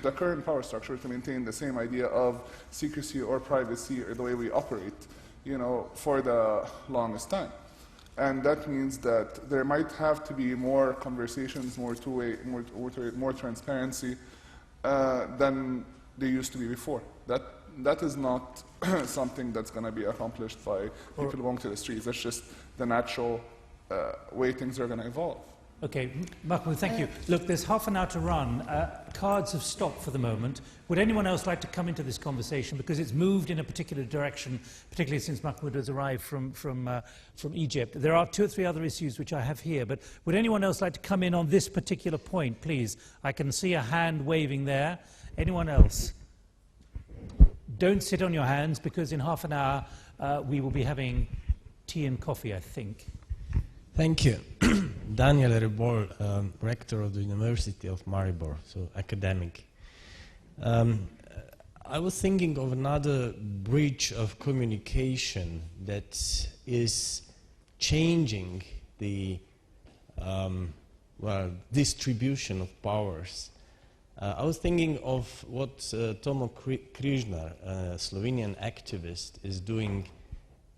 the current power structure, to maintain the same idea of secrecy or privacy or the way we operate, you know, for the longest time. And that means that there might have to be more conversations, more two-way, more transparency than there used to be before. That is not something that's going to be accomplished by people going to the streets. That's just the natural way things are going to evolve. Okay, Mahmoud, thank you. Look, there's half an hour to run. Cards have stopped for the moment. Would anyone else like to come into this conversation? Because it's moved in a particular direction, particularly since Mahmoud has arrived from Egypt. There are 2 or 3 other issues which I have here, but would anyone else like to come in on this particular point, please? I can see a hand waving there. Anyone else? Don't sit on your hands, because in half an hour we will be having tea and coffee, I think. Thank you. Daniel Rebol, rector of the University of Maribor, so academic. I was thinking of another breach of communication that is changing the distribution of powers. I was thinking of what Tomo Križnar, a Slovenian activist, is doing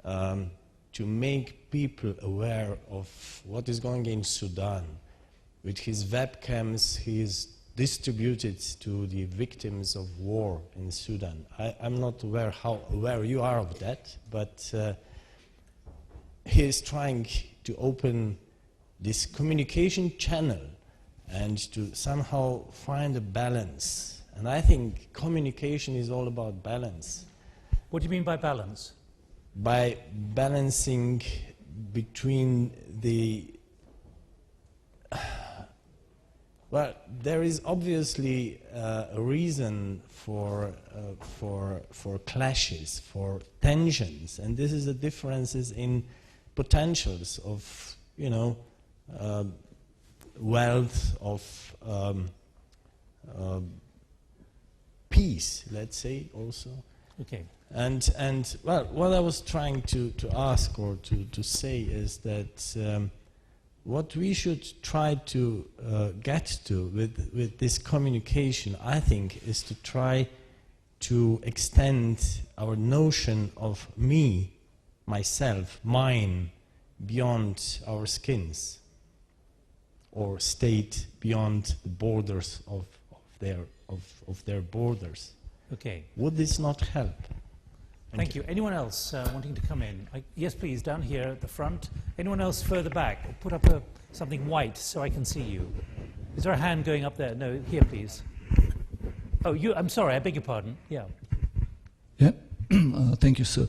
to make people aware of what is going on in Sudan. With his webcams, he is distributed to the victims of war in Sudan. I'm not aware how aware you are of that, but he is trying to open this communication channel and to somehow find a balance. And I think communication is all about balance. What do you mean by balance? By balancing between the... Well, there is obviously a reason for clashes, for tensions, and this is the differences in potentials of, you know, wealth, of peace, let's say, also. Okay. And well, what I was trying to ask or to say is that what we should try to get to with this communication, I think, is to try to extend our notion of me, myself, mine, beyond our skins, or state beyond the borders of their borders. Okay. Would this not help? Thank you. Anyone else wanting to come in? Yes, please, down here at the front. Anyone else further back? Or put up something white so I can see you. Is there a hand going up there? No, here, please. Oh, you. I'm sorry, I beg your pardon. Yeah. Yeah. Thank you, sir.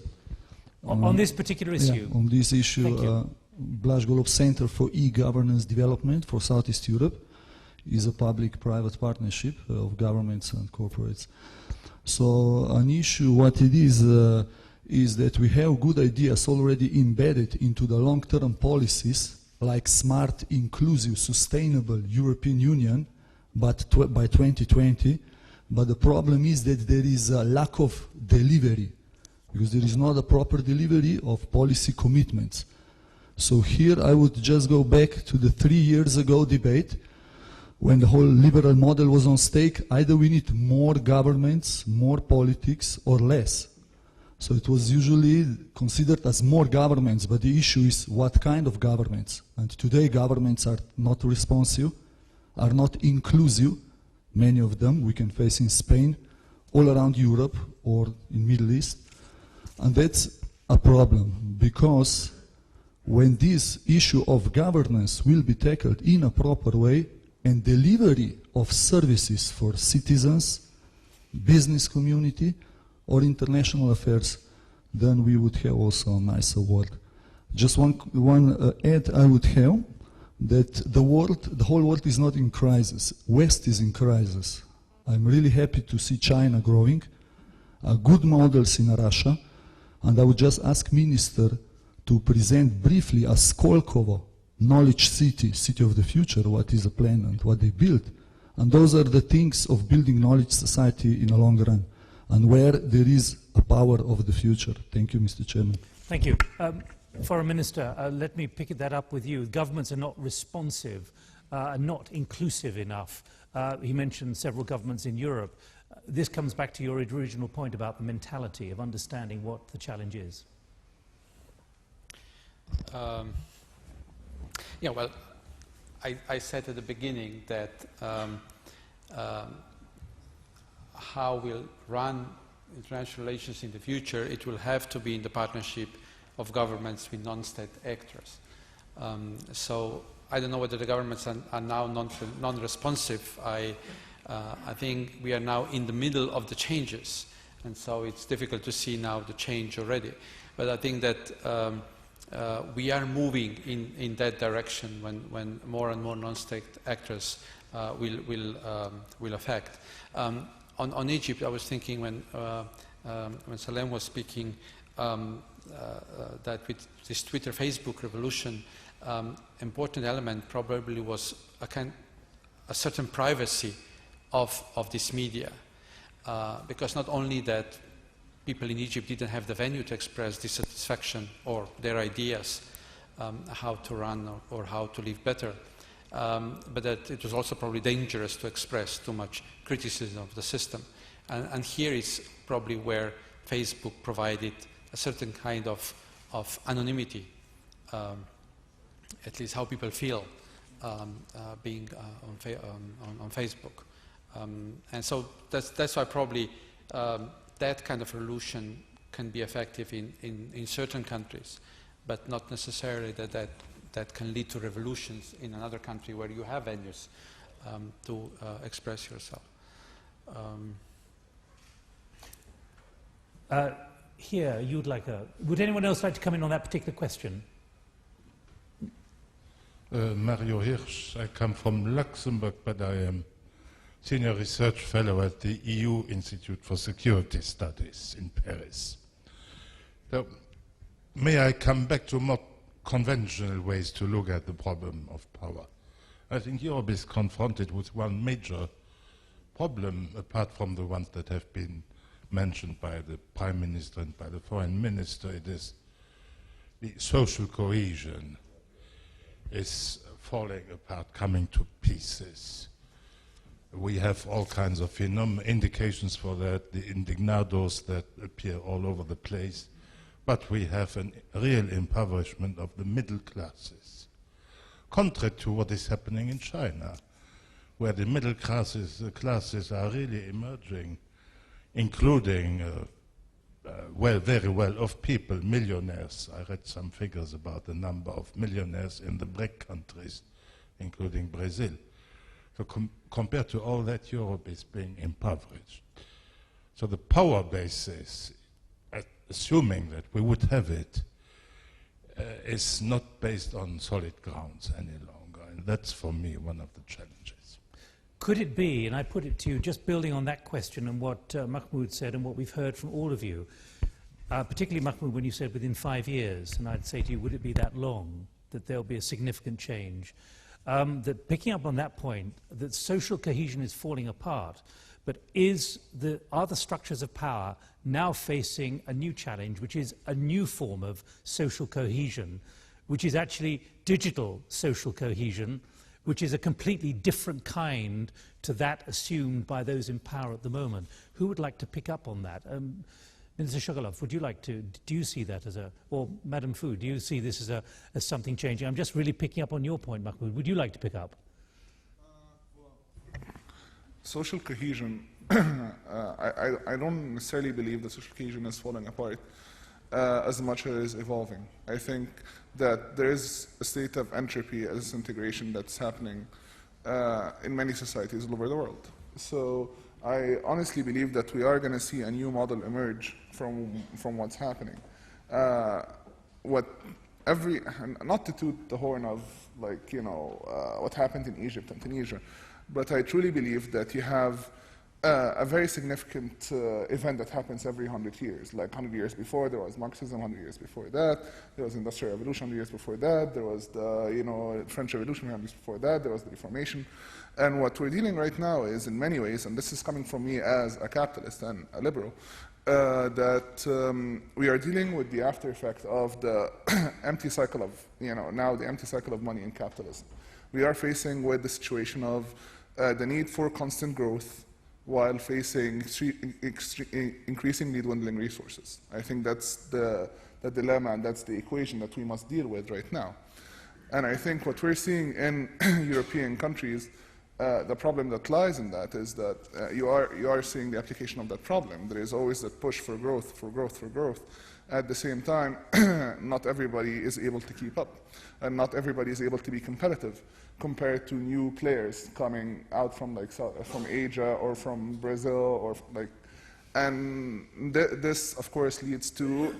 On this particular issue? Yeah, on this issue, Blaž Golob Center for E-Governance Development for Southeast Europe is a public-private partnership of governments and corporates. So an issue, what it is that we have good ideas already embedded into the long-term policies, like smart, inclusive, sustainable European Union, but by 2020. But the problem is that there is a lack of delivery, because there is not a proper delivery of policy commitments. So here I would just go back to the 3 years ago debate, when the whole liberal model was on stake. Either we need more governments, more politics, or less. So it was usually considered as more governments, but the issue is what kind of governments. And today governments are not responsive, are not inclusive. Many of them we can face in Spain, all around Europe or in Middle East. And that's a problem, because when this issue of governance will be tackled in a proper way and delivery of services for citizens, business community, or international affairs, then we would have also a nicer world. Just one add I would have, that the whole world is not in crisis. West is in crisis. I'm really happy to see China growing, good models in Russia, and I would just ask Minister to present briefly a Skolkovo knowledge city, city of the future, what is the plan and what they built. And those are the things of building knowledge society in the long run, and where there is a power of the future. Thank you, Mr. Chairman. Thank you. Foreign Minister, let me pick that up with you. Governments are not responsive, not inclusive enough. He mentioned several governments in Europe. This comes back to your original point about the mentality of understanding what the challenge is. Yeah, well, I said at the beginning that how we'll run international relations in the future, it will have to be in the partnership of governments with non-state actors. So I don't know whether the governments are now non-responsive. I think we are now in the middle of the changes, and so it's difficult to see now the change already. But I think that we are moving in that direction when more and more non-state actors will affect. On Egypt, I was thinking when Salem was speaking that with this Twitter, Facebook revolution, important element probably was a certain privacy of this media, because not only that people in Egypt didn't have the venue to express dissatisfaction or their ideas how to run or how to live better, but that it was also probably dangerous to express too much criticism of the system. And here is probably where Facebook provided a certain kind of anonymity, at least how people feel being on Facebook. And so that's why probably that kind of revolution can be effective in certain countries, but not necessarily that can lead to revolutions in another country where you have venues to express yourself. Here, would anyone else like to come in on that particular question? Mario Hirsch, I come from Luxembourg, but I am Senior Research Fellow at the EU Institute for Security Studies in Paris. So, may I come back to more conventional ways to look at the problem of power? I think Europe is confronted with one major problem, apart from the ones that have been mentioned by the Prime Minister and by the Foreign Minister. It is the social cohesion is falling apart, coming to pieces. We have all kinds of indications for that, the indignados that appear all over the place, but we have a real impoverishment of the middle classes, contrary to what is happening in China, where the middle classes are really emerging, including very well-off people, millionaires. I read some figures about the number of millionaires in the BRIC countries, including Brazil. So compared to all that, Europe is being impoverished. So the power basis, assuming that we would have it, is not based on solid grounds any longer. And that's, for me, one of the challenges. Could it be, and I put it to you, just building on that question and what Mahmoud said and what we've heard from all of you, particularly Mahmoud when you said within 5 years, and I'd say to you, would it be that long that there'll be a significant change? That picking up on that point, that social cohesion is falling apart, but are the structures of power now facing a new challenge, which is a new form of social cohesion, which is actually digital social cohesion, which is a completely different kind to that assumed by those in power at the moment. Who would like to pick up on that? Minister Shogolov, would you like to, do you see that as or Madam Fu, do you see this as something changing? I'm just really picking up on your point, Mahmoud. Would you like to pick up? Social cohesion, I don't necessarily believe that social cohesion is falling apart. as much as evolving. I think that there is a state of entropy as disintegration that's happening in many societies all over the world. So I honestly believe that we are going to see a new model emerge from what's happening. Not to toot the horn of, like, what happened in Egypt and Tunisia, but I truly believe that you have a very significant event that happens every 100 years. Like 100 years before, there was Marxism. 100 years before that, there was Industrial Revolution. 100 years before that, there was the French Revolution. 100 years before that, there was the Reformation. And what we're dealing right now is, in many ways, and this is coming from me as a capitalist and a liberal, that we are dealing with the after effect of the empty cycle of, now the empty cycle of money in capitalism. We are facing with the situation of the need for constant growth while facing increasingly dwindling resources. I think that's the dilemma, and that's the equation that we must deal with right now. And I think what we're seeing in European countries, the problem that lies in that is that you are seeing the application of that problem. There is always that push for growth, for growth, for growth. At the same time, not everybody is able to keep up, and not everybody is able to be competitive compared to new players coming out from from Asia or from Brazil or and this of course leads to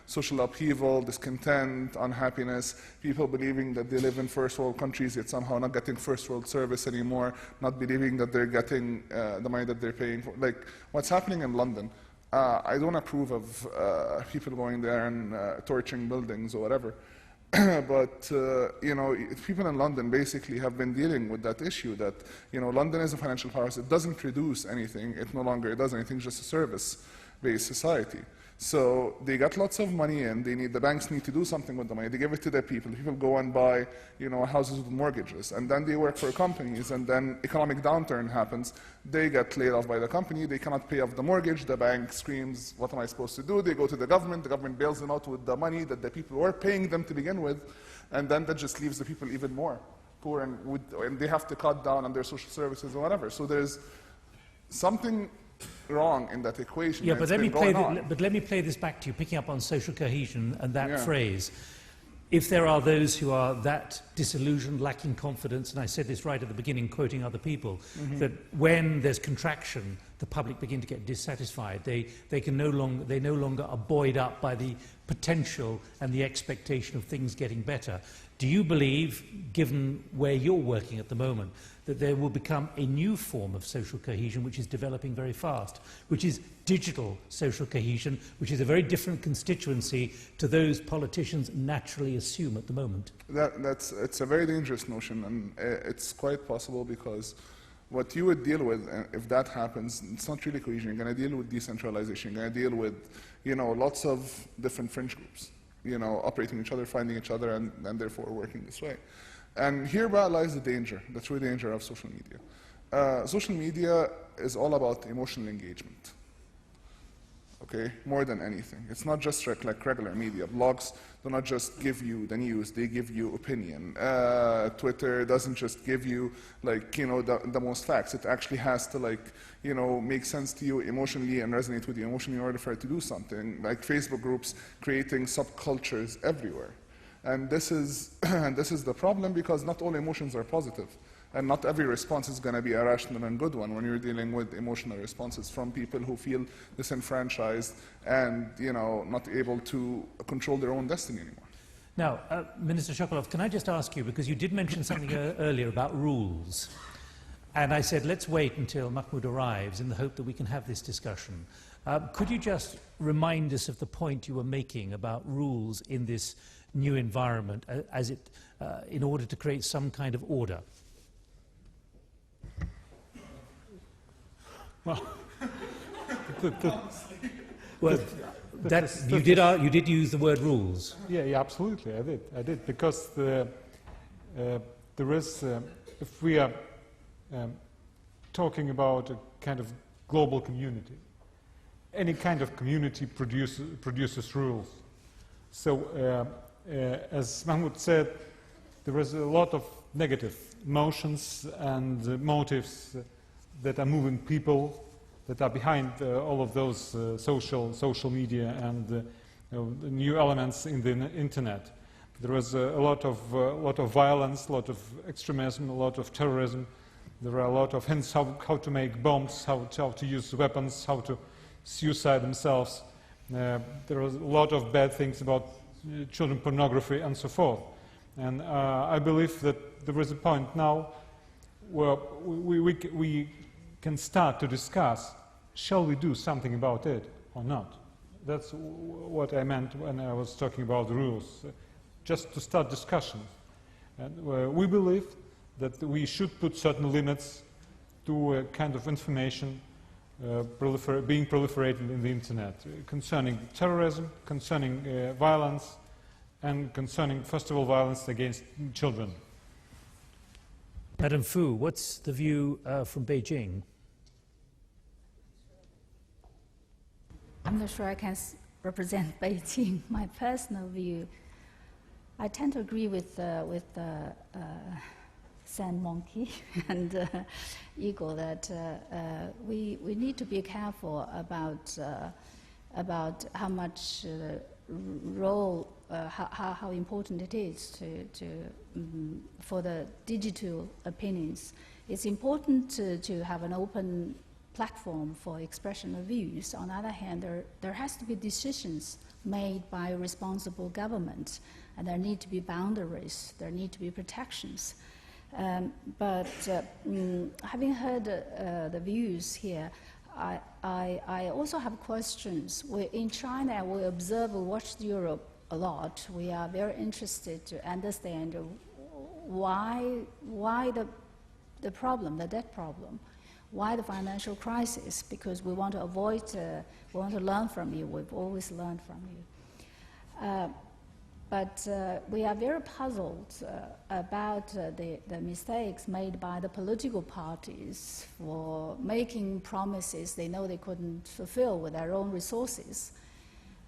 social upheaval, discontent, unhappiness, people believing that they live in first world countries yet somehow not getting first world service anymore, not believing that they're getting the money that they're paying for. Like what's happening in London, I don't approve of people going there and torching buildings or whatever. But people in London basically have been dealing with that issue that London is a financial powerhouse. It doesn't produce anything. It no longer does anything. It's just a service-based society. So they got lots of money in. The banks need to do something with the money. They give it to their people. People go and buy houses with mortgages, and then they work for companies. And then economic downturn happens. They get laid off by the company. They cannot pay off the mortgage. The bank screams, "What am I supposed to do?" They go to the government. The government bails them out with the money that the people were paying them to begin with, and then that just leaves the people even more poor, and they have to cut down on their social services or whatever. So there's something wrong in that equation. Yeah, but let me play this back to you, picking up on social cohesion and that phrase. If there are those who are that disillusioned, lacking confidence, and I said this right at the beginning, quoting other people, that when there's contraction, the public begin to get dissatisfied. They no longer are buoyed up by the potential and the expectation of things getting better. Do you believe, given where you're working at the moment, that there will become a new form of social cohesion which is developing very fast, which is digital social cohesion, which is a very different constituency to those politicians naturally assume at the moment? It's a very dangerous notion, and it's quite possible because what you would deal with, if that happens, it's not really cohesion. You're going to deal with decentralization. You're going to deal with, lots of different fringe groups, operating each other, finding each other, and therefore working this way. And hereby lies the danger, the true danger of social media. Social media is all about emotional engagement, okay, more than anything. It's not just like regular media. Blogs do not just give you the news, they give you opinion. Twitter doesn't just give you, the most facts. It actually has to, make sense to you emotionally and resonate with you emotionally in order for it to do something. Like Facebook groups creating subcultures everywhere. And this is the problem, because not all emotions are positive, and not every response is going to be a rational and good one when you're dealing with emotional responses from people who feel disenfranchised and not able to control their own destiny anymore. Now, Minister Sokolov, can I just ask you, because you did mention something earlier about rules, and I said let's wait until Mahmoud arrives in the hope that we can have this discussion. Could you just remind us of the point you were making about rules in this new environment in order to create some kind of order? Well, you did use the word rules. Yeah, absolutely, I did, because there is, if we are talking about a kind of global community, any kind of community produces rules. So, as Mahmoud said, there is a lot of negative emotions and motives that are moving people, that are behind all of those social media the new elements in the internet. There was a lot of violence, a lot of extremism, a lot of terrorism. There are a lot of hints how to make bombs, how to use weapons, how to suicide themselves. There are a lot of bad things about children pornography and so forth. And I believe that there is a point now where we can start to discuss, shall we do something about it or not? That's what I meant when I was talking about the rules, just to start discussions. And we believe that we should put certain limits to a kind of information being proliferated in the internet concerning terrorism, concerning violence, and concerning, first of all, violence against children. Madam Fu, what's the view from Beijing? I'm not sure I can represent Beijing. My personal view, I tend to agree with Sand Monkey and Eagle that we need to be careful about how much role, how important it is for the digital opinions. It's important to have an open platform for expression of views. On the other hand, there has to be decisions made by a responsible government, and there need to be boundaries, there need to be protections. But having heard the views here, I also have questions. In China, we observe and watch Europe a lot. We are very interested to understand why the problem, the debt problem, why the financial crisis, because we want to avoid, we want to learn from you. We've always learned from you. But we are very puzzled about the mistakes made by the political parties for making promises they know they couldn't fulfill with their own resources.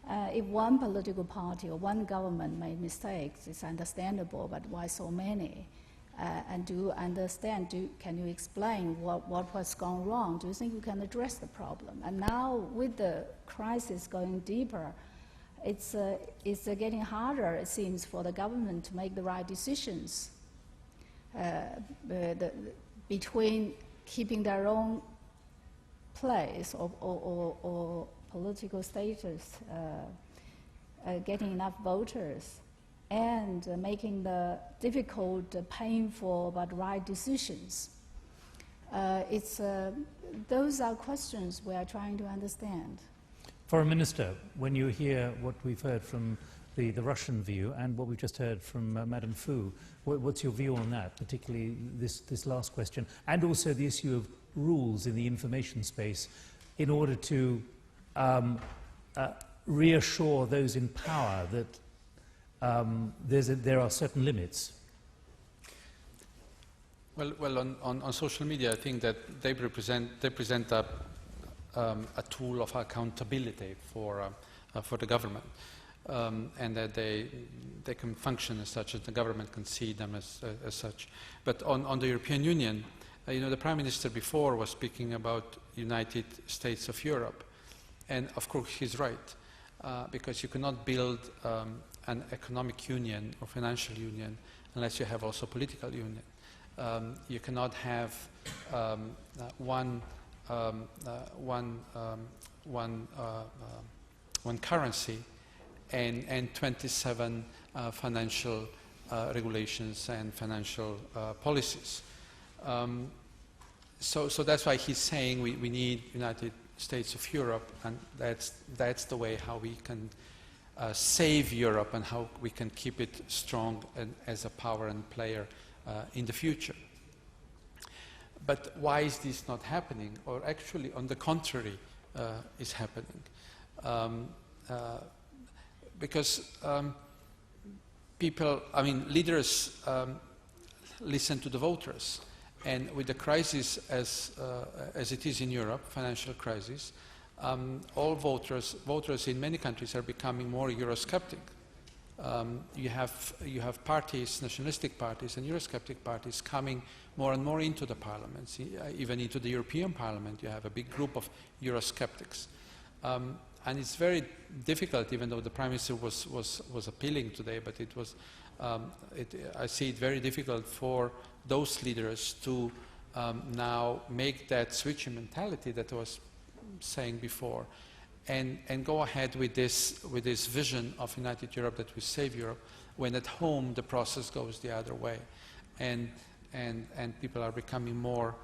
If one political party or one government made mistakes, it's understandable, but why so many? And do you understand, can you explain what was gone wrong? Do you think you can address the problem? And now with the crisis going deeper, it's getting harder, it seems, for the government to make the right decisions between keeping their own place or political status, getting enough voters, and making the difficult, painful, but right decisions. Those are questions we are trying to understand. Foreign Minister, when you hear what we've heard from the Russian view and what we've just heard from Madam Fu, what's your view on that, particularly this last question, and also the issue of rules in the information space in order to reassure those in power that there are certain limits? Well, on social media, I think that they present a tool of accountability for the government, and that they can function as such, as the government can see them as such. But on the European Union, the Prime Minister before was speaking about United States of Europe, and of course he's right, because you cannot build an economic union or financial union unless you have also political union. You cannot have one currency and 27 financial regulations and financial policies. So that's why he's saying we need United States of Europe, and that's the way how we can save Europe and how we can keep it strong and as a power and player in the future. But why is this not happening? Or actually, on the contrary, is happening. Because leaders listen to the voters. And with the crisis as it is in Europe, financial crisis, all voters in many countries are becoming more Eurosceptic. You have parties, nationalistic parties and Eurosceptic parties coming more and more into the parliaments, even into the European Parliament. You have a big group of Eurosceptics. and it's very difficult, even though the Prime Minister was appealing today, but it was, I see it very difficult for those leaders to now make that switch in mentality that I was saying before, and go ahead with this vision of United Europe that will save Europe, when at home the process goes the other way, and people are becoming more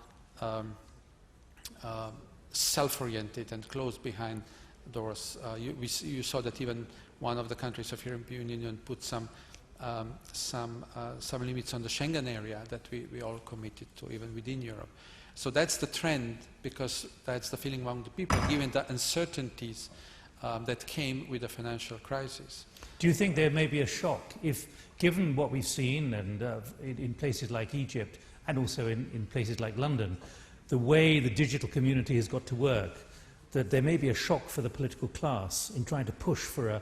self-oriented and closed behind doors. You saw that even one of the countries of European Union put some limits on the Schengen area that we all committed to, even within Europe. So that's the trend, because that's the feeling among the people, given the uncertainties that came with the financial crisis. Do you think there may be a shock if, given what we've seen and in places like Egypt and also in places like London, the way the digital community has got to work, that there may be a shock for the political class in trying to push for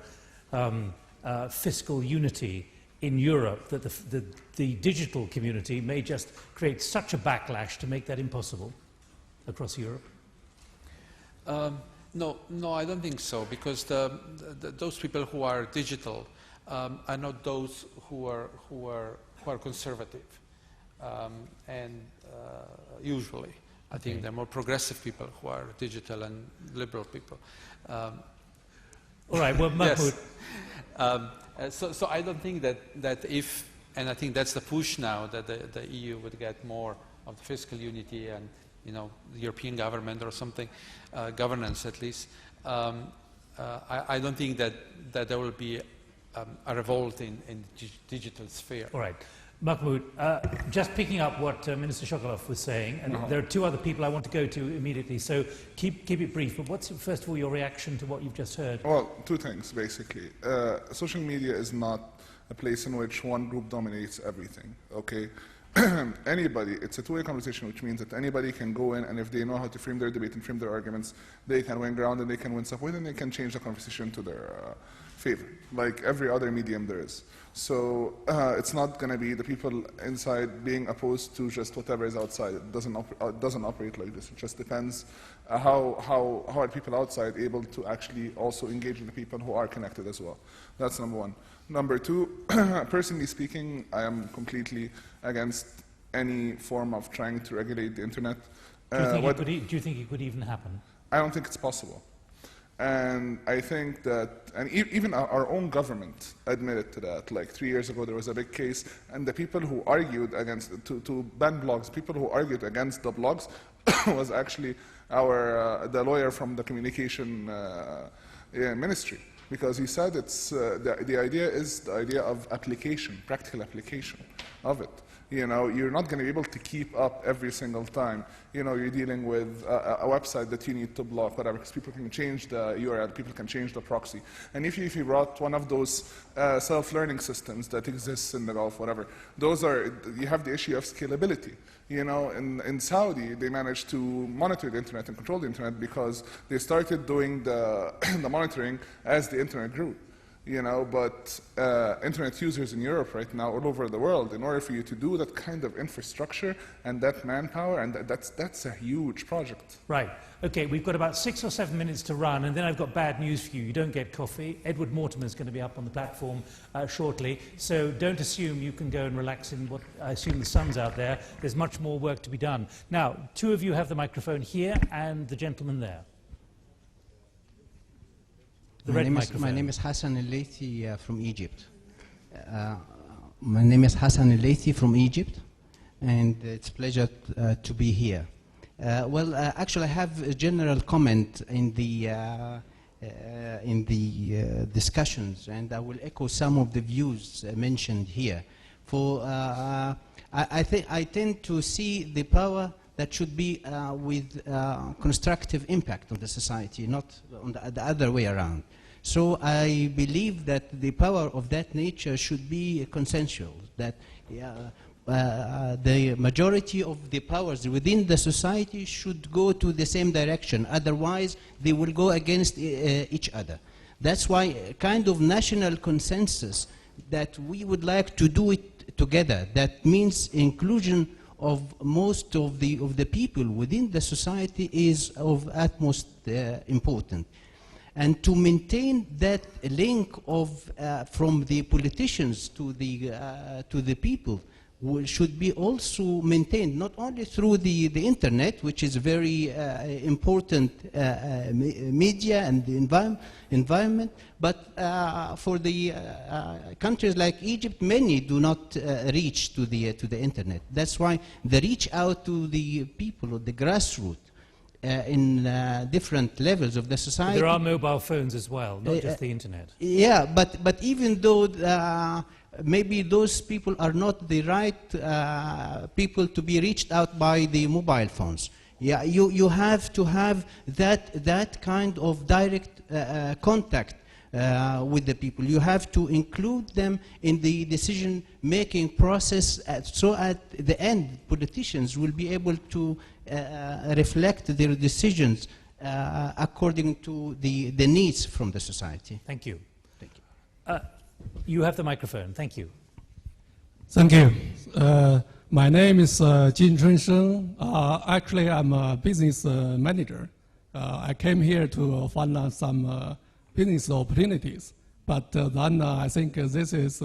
a fiscal unity in Europe, that the digital community may just create such a backlash to make that impossible across Europe? No, I don't think so, because those people who are digital are not those who are conservative, and usually. I think they're more progressive people who are digital and liberal people. All right, well, Mahmoud. Yes. So I don't think that if, and I think that's the push now, that the EU would get more of the fiscal unity and, you know, the European government or something, governance at least. I don't think that there will be a revolt in the digital sphere. All right. Mahmoud, just picking up what Minister Shokolov was saying, and there are two other people I want to go to immediately, so keep it brief. But what's, first of all, your reaction to what you've just heard? Well, two things, basically. Social media is not a place in which one group dominates everything, okay? Anybody, it's a two-way conversation, which means that anybody can go in, and if they know how to frame their debate and frame their arguments, they can win ground and they can win support, and they can change the conversation to their favor, like every other medium there is. So it's not going to be the people inside being opposed to just whatever is outside. It doesn't operate like this. It just depends how are people outside able to actually also engage with the people who are connected as well. That's number one. Number two, personally speaking, I am completely against any form of trying to regulate the internet. Do you think it could even happen? I don't think it's possible. And I think that, and even our own government admitted to that. Like 3 years ago, there was a big case, and the people who argued against, to ban blogs, people who argued against the blogs was actually the lawyer from the communication ministry. Because he said it's, the idea is the idea of application, practical application of it. You know, you're not going to be able to keep up every single time. You know, you're dealing with a website that you need to block, whatever, because people can change the URL, people can change the proxy. And if you brought one of those self-learning systems that exists in the Gulf, whatever, those are, you have the issue of scalability. You know, in Saudi, they managed to monitor the internet and control the internet because they started doing the monitoring as the internet grew. You know, but internet users in Europe right now, all over the world, in order for you to do that kind of infrastructure and that manpower, and that's a huge project. Right. Okay, we've got about 6 or 7 minutes to run, and then I've got bad news for you. You don't get coffee. Edward Mortimer is going to be up on the platform shortly, so don't assume you can go and relax in what I assume the sun's out there. There's much more work to be done. Now, two of you have the microphone here, and the gentleman there. My name is Hassan El-Laythi from Egypt. My name is Hassan El-Laythi from Egypt, and it's a pleasure to be here. Actually, I have a general comment in the discussions, and I will echo some of the views mentioned here. For I tend to see the power that should be with constructive impact on the society, not on the other way around. So I believe that the power of that nature should be consensual, that the majority of the powers within the society should go to the same direction, otherwise they will go against each other. That's why a kind of national consensus that we would like to do it together, that means inclusion of most of the people within the society, is of utmost importance. and to maintain that link of from the politicians to the people should be also maintained, not only through the internet, which is very important media and the environment, but for the countries like Egypt, many do not reach to the internet. That's why the reach out to the people or the grassroots in different levels of the society. There are mobile phones as well, not just the internet. Yeah, but even though maybe those people are not the right people to be reached out by the mobile phones. Yeah, you have to have that kind of direct contact with the people. You have to include them in the decision-making process, so at the end, politicians will be able to reflect their decisions according to the needs from the society. Thank you. Thank you. You have the microphone. Thank you. Thank you. My name is Jin Chunsheng. Actually, I'm a business manager. I came here to find out some business opportunities, but then I think this is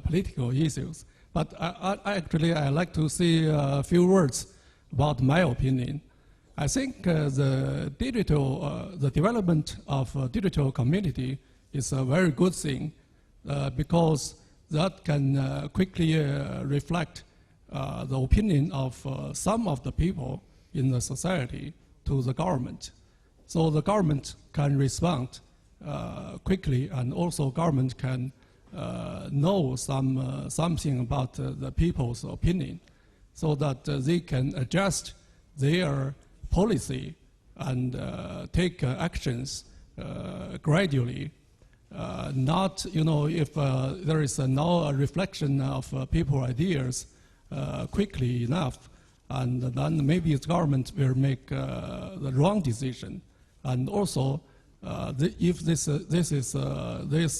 political issues. But I'd like to say a few words about my opinion. I think the development of a digital community is a very good thing because that can quickly reflect the opinion of some of the people in the society to the government. So the government can respond quickly, and also government can know something about the people's opinion, so that they can adjust their policy and take actions gradually. Not, if there is no reflection of people's ideas quickly enough, and then maybe the government will make the wrong decision. And also, if this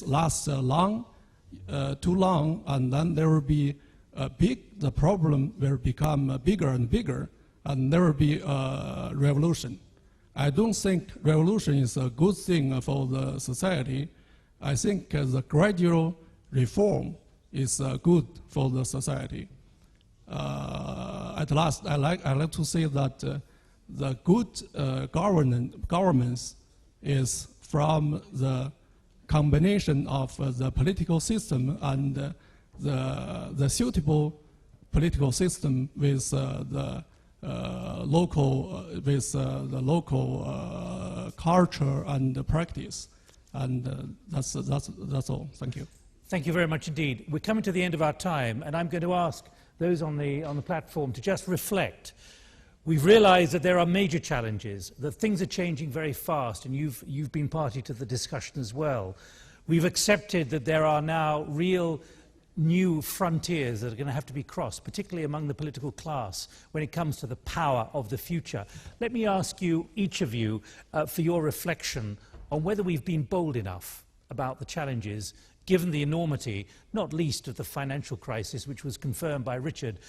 lasts too long, and then there will be the problem will become bigger and bigger, and there will be a revolution. I don't think revolution is a good thing for the society. I think the gradual reform is good for the society. At last, I like to say that the good governance is from the combination of the political system and the suitable political system with the local culture and practice. And that's all. Thank you. Thank you very much indeed. We're coming to the end of our time, and I'm going to ask those on the platform to just reflect. We've realized that there are major challenges, that things are changing very fast, and you've been party to the discussion as well. We've accepted that there are now real new frontiers that are going to have to be crossed, particularly among the political class, when it comes to the power of the future. Let me ask you, each of you, for your reflection on whether we've been bold enough about the challenges, given the enormity, not least of the financial crisis, which was confirmed by Richard,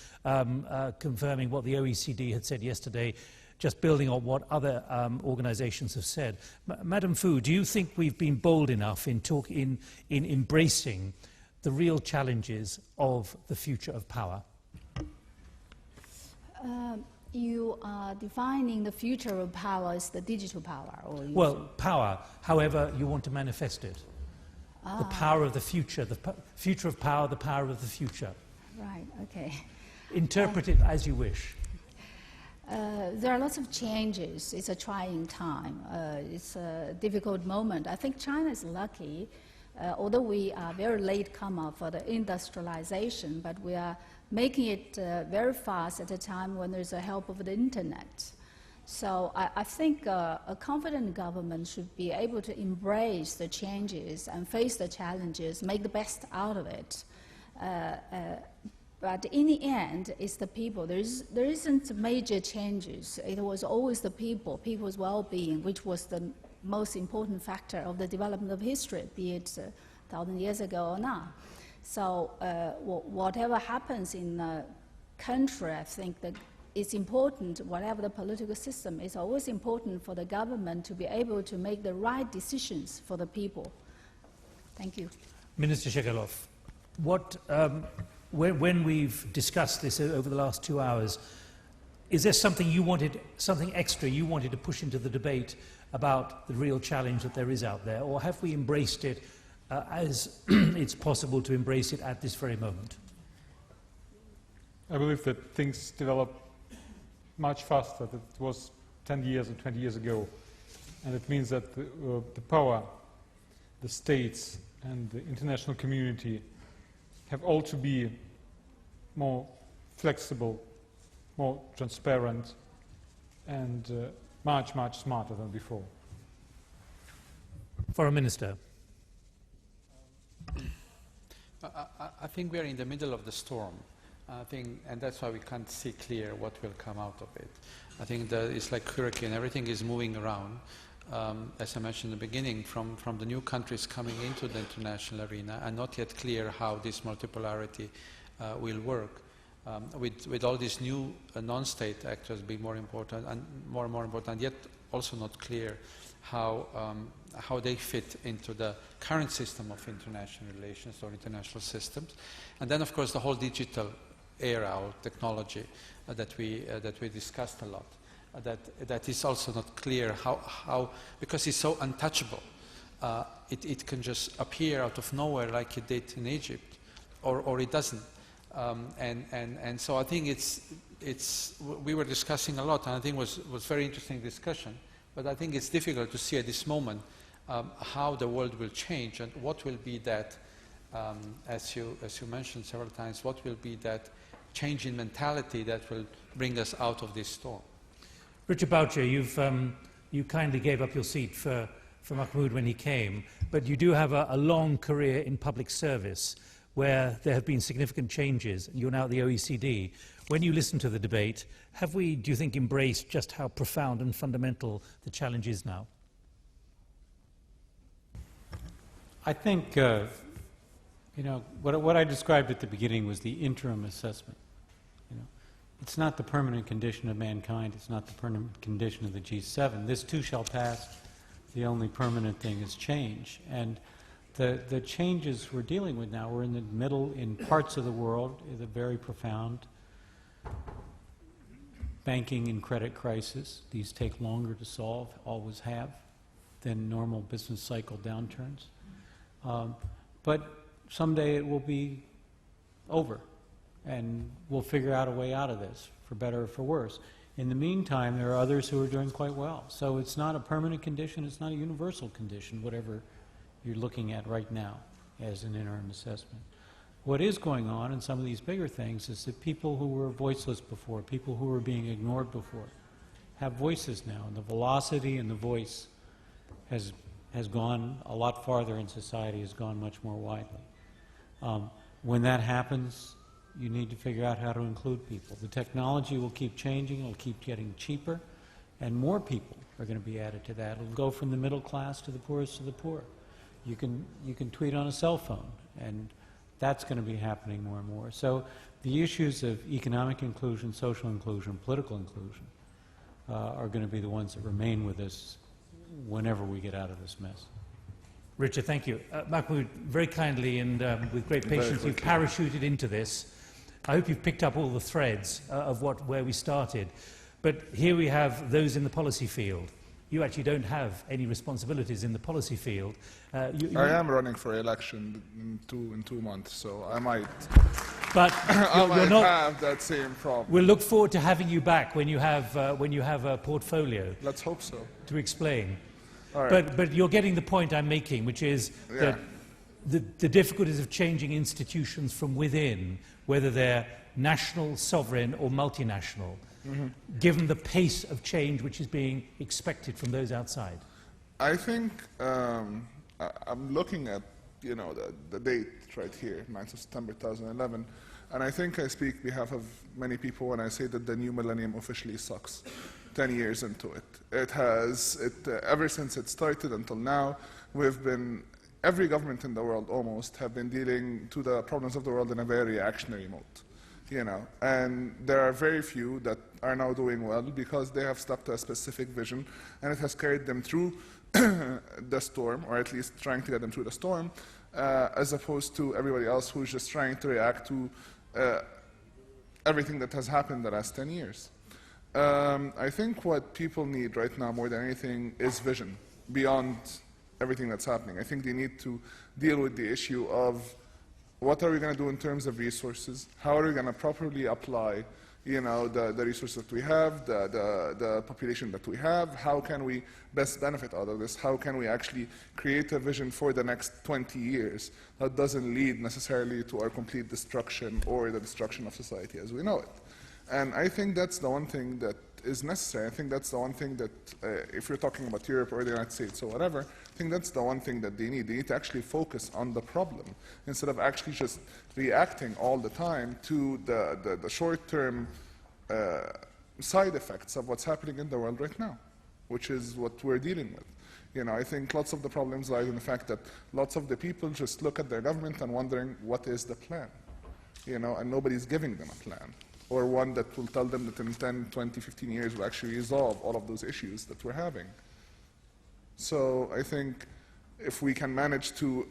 confirming what the OECD had said yesterday, just building on what other organizations have said. Madam Fu, do you think we've been bold enough in embracing the real challenges of the future of power? You are defining the future of power as the digital power? Or well, power, however you want to manifest it. The power of the future, the future of power, the power of the future. Right, okay. Interpret it as you wish. There are lots of changes. It's a trying time. It's a difficult moment. I think China is lucky, although we are very late comer for the industrialization, but we are making it very fast at a time when there's a help of the internet. So I think a confident government should be able to embrace the changes and face the challenges, make the best out of it. But in the end, it's the people. There isn't major changes. It was always the people, people's well-being, which was the most important factor of the development of history, be it 1,000 years ago or now. So whatever happens in a country, I think the it's important, whatever the political system, it's always important for the government to be able to make the right decisions for the people. Thank you. Minister Shekelov, what, when we've discussed this over the last 2 hours, is there something you wanted, something extra you wanted to push into the debate about the real challenge that there is out there, or have we embraced it as it's possible to embrace it at this very moment? I believe that things develop much faster than it was 10 years or 20 years ago. And it means that the power, the states, and the international community have all to be more flexible, more transparent, and much, much smarter than before. Foreign Minister. I think we are in the middle of the storm. I think, and that's why we can't see clear what will come out of it. I think that it's like hurricane, everything is moving around. As I mentioned in the beginning, from the new countries coming into the international arena, and not yet clear how this multipolarity will work. With all these new non-state actors being more important and more important, yet also not clear how they fit into the current system of international relations or international systems. And then, of course, the whole digital era or technology that we discussed a lot. That is also not clear how because it's so untouchable. It can just appear out of nowhere like it did in Egypt, or it doesn't. And so I think we were discussing a lot, and I think it was very interesting discussion. But I think it's difficult to see at this moment how the world will change and what will be that, as you mentioned several times, what will be that change in mentality that will bring us out of this storm. Richard Boucher, you kindly gave up your seat for Mahmoud when he came, but you do have a long career in public service where there have been significant changes. You're now at the OECD. When you listen to the debate, have we, do you think, embraced just how profound and fundamental the challenge is now? I think, you know, what I described at the beginning was the interim assessment. You know, it's not the permanent condition of mankind. It's not the permanent condition of the G7. This too shall pass. The only permanent thing is change. And the changes we're dealing with now, we're in the middle, in parts of the world, is a very profound banking and credit crisis. These take longer to solve, always have, than normal business cycle downturns. But someday it will be over, and we'll figure out a way out of this, for better or for worse. In the meantime, there are others who are doing quite well. So it's not a permanent condition, it's not a universal condition, whatever you're looking at right now as an interim assessment. What is going on in some of these bigger things is that people who were voiceless before, people who were being ignored before, have voices now, and the velocity and the voice has gone a lot farther in society, has gone much more widely. When that happens, you need to figure out how to include people. The technology will keep changing, it'll keep getting cheaper, and more people are going to be added to that. It'll go from the middle class to the poorest of the poor. You can tweet on a cell phone, and that's going to be happening more and more. So the issues of economic inclusion, social inclusion, political inclusion are going to be the ones that remain with us whenever we get out of this mess. Richard, thank you. Mahmoud, very kindly and with great patience, you've parachuted into this. I hope you've picked up all the threads of where we started. But here we have those in the policy field. You actually don't have any responsibilities in the policy field. I am running for election in two months, so I might. But I might not have that same problem. We'll look forward to having you back when you have a portfolio. Let's hope so. To explain. All right. But you're getting the point I'm making, which is that the difficulties of changing institutions from within, whether they're national, sovereign, or multinational, given the pace of change which is being expected from those outside? I think I'm looking at the date right here, 9th of September 2011, and I think I speak on behalf of many people when I say that the new millennium officially sucks. 10 years into it. Ever since it started until now, every government in the world almost have been dealing to the problems of the world in a very reactionary mode. you know, and there are very few that are now doing well because they have stuck to a specific vision, and it has carried them through the storm, or at least trying to get them through the storm, as opposed to everybody else who's just trying to react to everything that has happened the last 10 years. I think what people need right now more than anything is vision beyond everything that's happening. I think they need to deal with the issue of what are we going to do in terms of resources, how are we going to properly apply, you know, the resources that we have, the population that we have, how can we best benefit out of this, how can we actually create a vision for the next 20 years that doesn't lead necessarily to our complete destruction or the destruction of society as we know it. And I think that's the one thing that is necessary. I think that's the one thing that, if you're talking about Europe or the United States or whatever, I think that's the one thing that they need. They need to actually focus on the problem instead of actually just reacting all the time to the short-term side effects of what's happening in the world right now, which is what we're dealing with. You know, I think lots of the problems lie in the fact that lots of the people just look at their government and wondering, what is the plan? You know, and nobody's giving them a plan, or one that will tell them that in 10, 20, 15 years will actually resolve all of those issues that we're having. So I think if we can manage to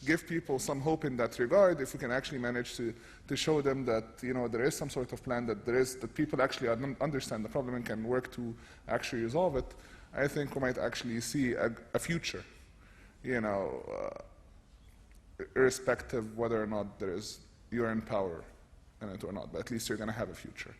give people some hope in that regard, if we can actually manage to show them that, you know, there is some sort of plan, that people actually understand the problem and can work to actually resolve it, I think we might actually see a future, you know, irrespective whether or not you're in power in it or not, but at least you're going to have a future.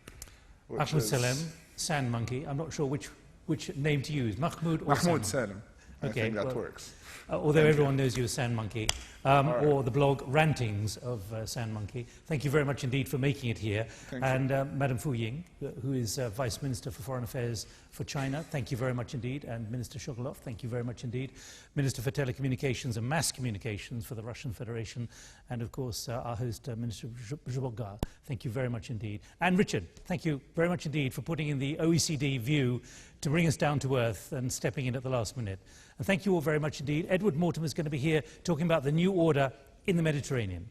Mahmoud Salem, Sand Monkey. I'm not sure which name to use, Mahmoud or Mahmoud Salem. I okay, think that works. Although everyone knows you as Sand Monkey, or the blog Rantings of Sand Monkey. Thank you very much indeed for making it here. And Madam Fu Ying, who is Vice Minister for Foreign Affairs for China, thank you very much indeed. And Minister Shogolov, thank you very much indeed. Minister for Telecommunications and Mass Communications for the Russian Federation. And of course, our host, Minister Zhiboga, thank you very much indeed. And Richard, thank you very much indeed for putting in the OECD view to bring us down to earth and stepping in at the last minute. And thank you all very much indeed. Edward Mortimer is going to be here talking about the new order in the Mediterranean.